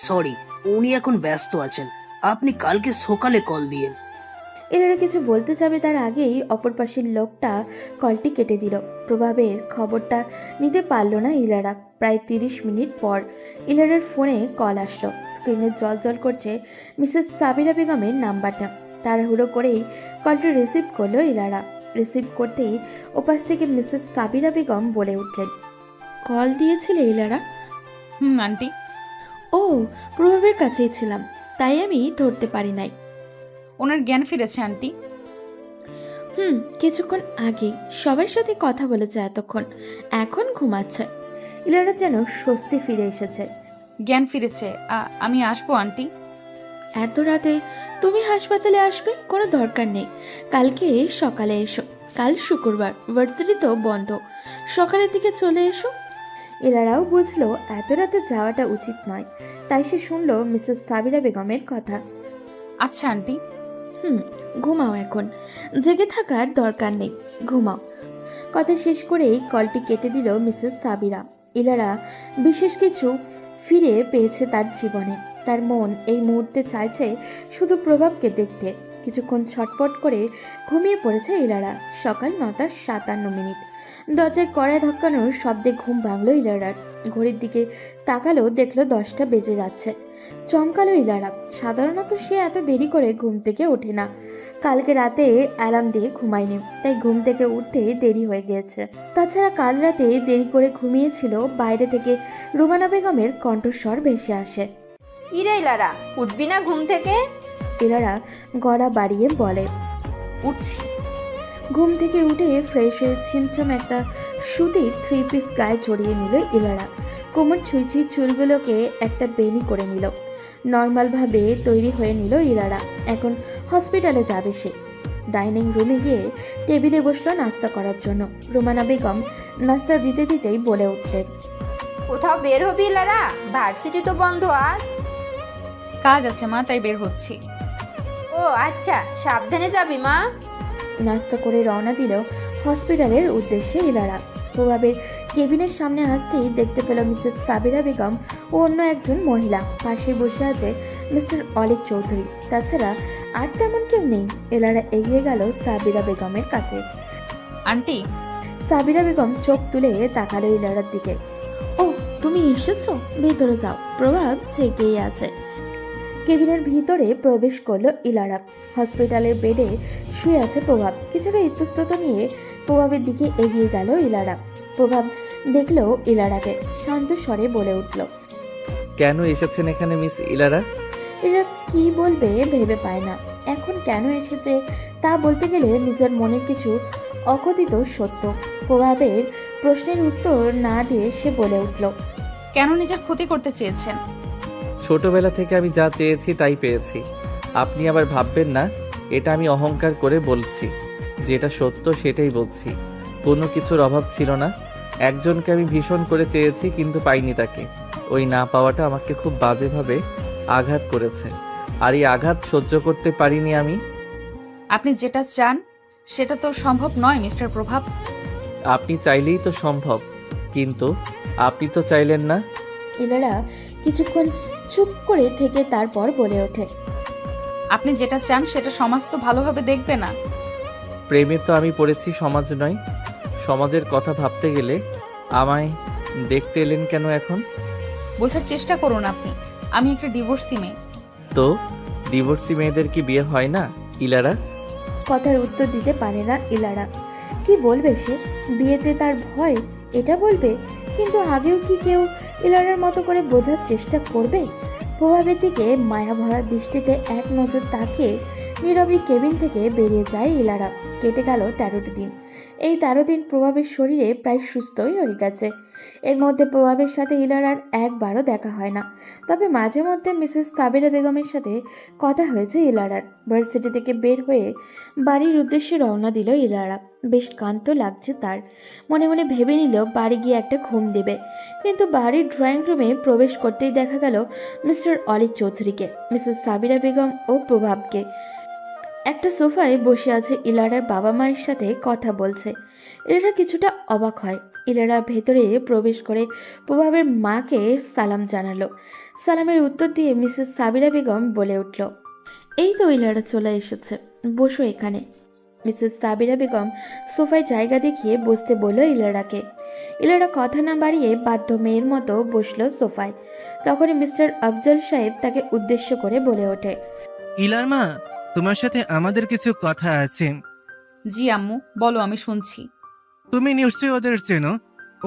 সরি, উনি এখন ব্যস্ত আছেন, আপনি কালকে সকালে কল দিয়েন। ইলারা কিছু বলতে যাবে তার আগেই অপর পাশের লোকটা কলটি কেটে দিল। প্রভাবের খবরটা নিতে পারল না ইলারা। প্রায় 30 মিনিট পর ইলারার ফোনে কল আসলো। স্ক্রিনে জল করছে মিসেস সাবিরা বেগমের নাম্বারটা। তাড়াহুড়ো করেই কলটি রিসিভ করলো ইলারা। রিসিভ করতেই ওপাশ থেকে মিসেস সাবিরা বেগম বলে উঠলেন, কল দিয়েছিলে ইলারা? আন্টি। ও, প্রভাবের কাছেই ছিলাম, তাই আমি ধরতে পারি নাই। ওনার জ্ঞান ফিরেছে আন্টি? কিছুক্ষণ আগে সবার সাথে কথা বলেছে এতক্ষণ, এখন ঘুমাচ্ছে। ইলারা যেন স্বস্তি ফিরে এসেছে। জ্ঞান ফিরেছে। আমি আসবো আন্টি। এত রাতে তুমি হাসপাতালে আসবে কোনো দরকার নেই, কালকে সকালে এসো। কাল শুক্রবার, ভার্সিটি তো বন্ধ, সকালের দিকে চলে এসো। ইলারাও বুঝলো এত রাতে যাওয়াটা উচিত নয়, তাই সে শুনলো মিসেস সাবিরা বেগমের কথা। আচ্ছা আন্টি। ঘুমাও, এখন জেগে থাকার দরকার নেই, ঘুমাও। কথা শেষ করেই কলটি কেটে দিল মিসেস সাবিরা। ইলারা বিশেষ কিছু ফিরে পেয়েছে তার জীবনে। তার মন এই মুহূর্তে চাইছে শুধু প্রভাবকে দেখতে। কিছুক্ষণ ছটফট করে ঘুমিয়ে পড়েছে ইলারা। সকাল 9:57। দরজায় কড়ায় ধাক্কানোর শব্দে ঘুম ভাঙল ইলারার। ঘড়ির দিকে তাকালো, দেখলো 10টা বেজে যাচ্ছে। চমকালো ইলারা। সাধারণত সে এত দেরি করে ঘুম থেকে ওঠে না। কালকে রাতে অ্যালার্ম দিয়ে ঘুমায়নি, তাই ঘুম থেকে উঠতে দেরি হয়ে গিয়েছে। তাছাড়া কাল রাতে দেরি করে ঘুমিয়েছিল। বাইরে থেকে রুমানা বেগমের কণ্ঠস্বর ভেসে আসে, কি রে ইলারা, উঠবি না ঘুম থেকে? ইলারা গলা বাড়িয়ে বলে, উঠছি। ঘুম থেকে উঠে ফ্রেশ হয়ে ছিমছাম একটা সুতির 3 পিস গায়ে জড়িয়ে নিল ইলারা। কোমর ছুঁচি চুলগুলোকে একটা বেনি করে নিল। নর্মালভাবে তৈরি হয়ে নিল ইলারা। এখন হসপিটালে যাবে সে। ডাইনিং রুমে গিয়ে টেবিলে বসলো নাস্তা করার জন্য। রুমানা বেগম নাস্তা দিতে দিতেই বলে উঠলেন, কোথাও বের হবি ইলারা? ভার্সিটি তো বন্ধ আজ। কাজ আছে মা, তাই বের হচ্ছি। ও আচ্ছা, সাবধানে যাবি মা। নাস্তা করে রওনা দিল হসপিটালের উদ্দেশ্যে ইলারা। প্রভাবের কেবিনের সামনে আসতেই দেখতে পেল মিসেস সাবিরা বেগম ও অন্য একজন মহিলা। পাশে বসে আছে মিস্টার অলিক চৌধুরী। তাছাড়া আর তেমন কেউ নেই। ইলারা এগিয়ে গেল সাবিরা বেগমের কাছে। আন্টি। সাবিরা বেগম চোখ তুলে তাকালো ইলারার দিকে। ও, তুমি এসেছো? ভেতরে যাও, প্রভাব জেগেই আছে। কেবিনের ভিতরে প্রবেশ করলো ইলারা। হসপিটালের বেডে শুয়ে আছে প্রভাব। কিছুটা ইতস্তত নিয়ে প্রভাবের দিকে এগিয়ে গেল ইলারা। প্রভাব দেখলো ইলারাকে, শান্ত স্বরে বলে উঠল, কেন এসেছেন এখানে মিস ইলারা? এরা কি বলবে ভেবে পায় না। এখন কেন এসেছে তা বলতে গেলে নিজের মনের কিছু অকথিত সত্য। প্রভাবের প্রশ্নের উত্তর না দিয়ে সে বলে উঠল, কেন নিজের ক্ষতি করতে চেয়েছেন? ছোটবেলা থেকে আমি যা চেয়েছি তাই পেয়েছি। আপনি আবার ভাববেন না এটা আমি অহংকার করে বলছি। যেটা সত্য সেটাই বলছি। কোনো কিছুর অভাব ছিল না। একজনকে আমি ভীষণ করে চেয়েছি, কিন্তু পাইনি তাকে। ওই না পাওয়াটা আমাকে খুব বাজেভাবে আঘাত করেছে, আর এই আঘাত সহ্য করতে পারিনি আমি। আপনি যেটা চান সেটা তো সম্ভব নয় মিস্টার প্রভাব। আপনি চাইলেই তো সম্ভব, কিন্তু আপনি তো চাইলেন না। ইলারা কিছুক্ষণ চুপ করে থেকে তারপর বলে ওঠে, আপনি যেটা চান সেটা সমাজ তো ভালোভাবে দেখবে না। প্রেমে তো আমি পড়েছি, সমাজ নয়। সমাজের কথা ভাবতে গেলে আমায় দেখতে এলেন কেন এখন? বোঝার চেষ্টা করুন আপনি, আমি একটা ডিভোর্সি মেয়ে। তো ডিভোর্সি মেয়েদের কি বিয়ে হয় না ইলারা? কথার উত্তর দিতে পারে না ইলারা। কি বলবে সে? বিয়েতে তার ভয়, এটা বলবে? কিন্তু আগেও কি কেউ ইলারার মতো করে বোঝার চেষ্টা করবে? প্রভাবের দিকে মায়া ভরা দৃষ্টিতে এক নজর তাকিয়ে নীরবে কেবিন থেকে বেরিয়ে যায় ইলারা। কেটে গেল 13টি দিন। এই 13 দিন প্রভাবের শরীরে প্রায় সুস্থই হয়ে গেছে। এর মধ্যে প্রভাবের সাথে ইলারার একবারও দেখা হয় না। তবে মাঝে মধ্যে মিসেস সাবিরা বেগমের সাথে কথা হয়েছে ইলারার। ভার্সিটি থেকে বের হয়ে বাড়ির উদ্দেশ্যে রওনা দিল ইলারা। বেশ ক্লান্ত লাগছে তার। মনে মনে ভেবে নিল বাড়ি গিয়ে একটা ঘুম দেবে। কিন্তু বাড়ির ড্রয়িং রুমে প্রবেশ করতেই দেখা গেল মিস্টার অলিক চৌধুরীকে, মিসেস সাবিরা বেগম ও প্রভাবকে। একটা সোফায় বসে আছে ইলারার বাবা মায়ের সাথে কথা বলছে। ইলারা কিছুটা অবাক হয়। ইলারা ভেতরে প্রবেশ করে প্রভাবের মাকে সালাম জানালো। সালামের উত্তর দিয়ে মিসেস সাবিরা বেগম বলে উঠল, এই তো ইলারা চলে এসেছে, বসো এখানে। মিসেস সাবিরা বেগম সোফায় জায়গা দেখিয়ে বসতে বলল ইলারাকে। ইলারা কথা না বাড়িয়ে বাধ্য মেয়ের মতো বসলো সোফায়। তখনই মিস্টার আফজল সাহেব তাকে উদ্দেশ্য করে বলে ওঠে, ইলার মা, তোমার সাথে আমাদের কিছু কথা আছে। জি আম্মু, বলো, আমি শুনছি। তুমি নিশ্চয়ই ওদের চেনো।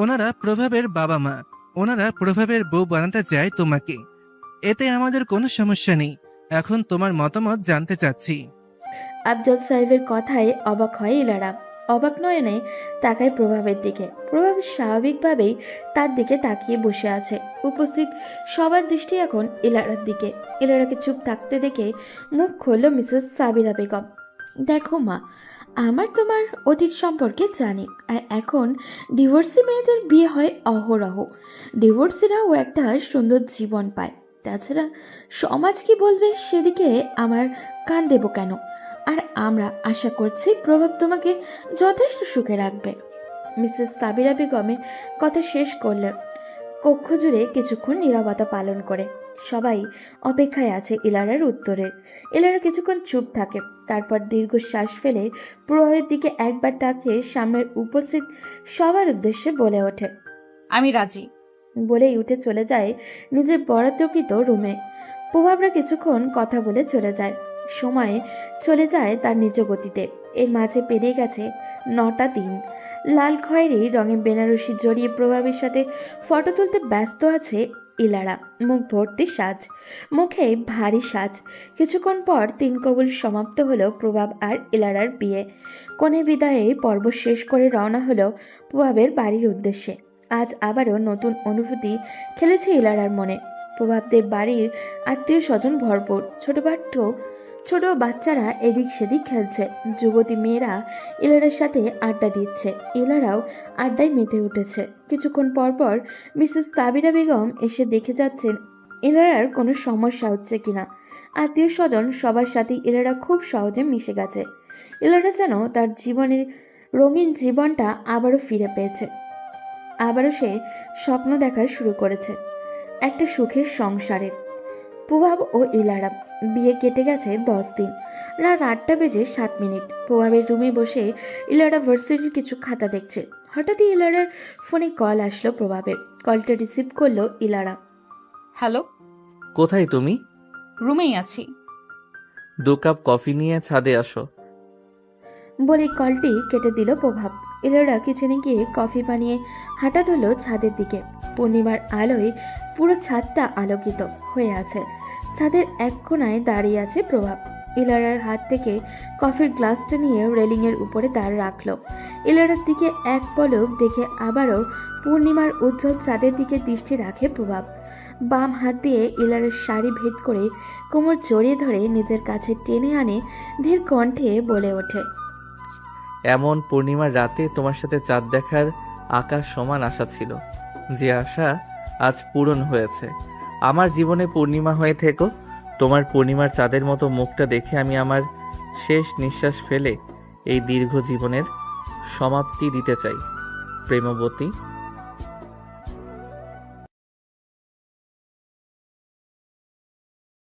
ওনারা প্রভাবের বাবা মা। ওনারা প্রভাবের বউ বানাতে চায় তোমাকে। এতে আমাদের কোনো সমস্যা নেই। এখন তোমার মতামত জানতে চাচ্ছি। আফজল সাহেবের কথায় অবাক হয় ইলারা। অবাক নয়নে তাকায় প্রভাবের দিকে। প্রভাব স্বাভাবিকভাবেই তার দিকে তাকিয়ে বসে আছে। উপস্থিত সবার দৃষ্টি এখন ইলারার দিকে। ইলারাকে চুপ থাকতে দেখে মুখ খুলল মিসেস সাবিরা বেগম। দেখো মা, আমার তোমার অতীত সম্পর্কে জানি, আর এখন ডিভোর্সি মেয়েদের বিয়ে হয় অহরহ। ডিভোর্সিরাও একটা সুন্দর জীবন পায়। তাছাড়া সমাজ কি বলবে সেদিকে আমার কান দেব কেন? আর আমরা আশা করছি প্রভাব তোমাকে যথেষ্ট সুখে রাখবে। মিসেস সাবিরা বেগমের কথা শেষ করলেন। কক্ষ জুড়ে কিছুক্ষণ নীরবতা পালন করে সবাই অপেক্ষায় আছে ইলারার উত্তরের। ইলারা কিছুক্ষণ চুপ থাকে, তারপর দীর্ঘ শ্বাস ফেলে প্রভাবের দিকে একবার তাকিয়ে সামনের উপস্থিত সবার উদ্দেশ্যে বলে ওঠে, আমি রাজি। বলেই উঠে চলে যায় নিজের বরাদ্দকৃত রুমে। প্রভাবরা কিছুক্ষণ কথা বলে চলে যায়। সময় চলে যায় তার নিজ গতিতে। এর মাঝে পেরিয়ে গেছে 9টা দিন। লাল খয়েরি রঙে বেনারসি জড়িয়ে প্রভাবের সাথে ফটো তুলতে ব্যস্ত আছে ইলারা, মুখ ভর্তি সাজ, মুখে ভারী সাজ। কিছুক্ষণ পর 3 কবুল সমাপ্ত হলো প্রভাব আর ইলারার বিয়ে। কনে বিদায়ে পর্ব শেষ করে রওনা হলো প্রভাবের বাড়ির উদ্দেশ্যে। আজ আবারও নতুন অনুভূতি খেলেছে ইলারার মনে। প্রভাবদের বাড়ির আত্মীয় স্বজন ভরপুর। ছোট বাচ্চারা এদিক সেদিক খেলছে। যুবতী মেয়েরা ইলারার সাথে আড্ডা দিচ্ছে। ইলারাও আড্ডায় মেতে উঠেছে। কিছুক্ষণ পর মিসেস সাবিরা বেগম এসে দেখে যাচ্ছেন ইলারার কোনো সমস্যা হচ্ছে কিনা। আত্মীয় স্বজন সবার সাথে ইলারা খুব সহজে মিশে গেছে। ইলারা যেন তার জীবনের রঙিন জীবনটা আবারও ফিরে পেয়েছে। আবারও সে স্বপ্ন দেখা শুরু করেছে একটা সুখের সংসারের। প্রভাব ও ইলারা বিয়ে কেটে গেছে 10 দিন। রাত 8:07। প্রভাবের রুমে বসে ইলারা ভার্সিটির কিছু খাতা দেখছে। হঠাৎই ইলারার ফোনে কল আসলো প্রভাবের। কলটা রিসিভ করলো ইলারা। হ্যালো, কোথায় তুমি? রুমেই আছি। 2 কাপ কফি নিয়ে ছাদে আসো। বলে কলটি কেটে দিল প্রভাব। ইলারা কিচেনে গিয়ে কফি বানিয়ে হাঁটা ধরল ছাদের দিকে। পূর্ণিমার আলোয় পুরো ছাদটা আলোকিত হয়ে আছে। ছাদের এক কোণায় দাঁড়িয়ে আছে প্রভাব। ইলারার হাত থেকে কফির গ্লাসটা নিয়ে রেলিংয়ের উপরে দাঁড় রাখলো। ইলারার দিকে এক পলক দেখে আবারও পূর্ণিমার উজ্জ্বল চাঁদের দিকে দৃষ্টি রাখে প্রভাব। বাম হাত দিয়ে ইলারার শাড়ি ভেদ করে কোমর জড়িয়ে ধরে নিজের কাছে টেনে আনে, ধীর কণ্ঠে বলে ওঠে, এমন পূর্ণিমার রাতে তোমার সাথে চাঁদ দেখার আকাশ সমান আশা ছিল, যে আশা আজ পূরণ হয়েছে। আমার জীবনে পূর্ণিমা হয়ে থেকো। তোমার পূর্ণিমার চাঁদের মতো মুখটা দেখে আমি আমার শেষ নিঃশ্বাস ফেলে এই দীর্ঘ জীবনের সমাপ্তি দিতে চাই। প্রেমবতী।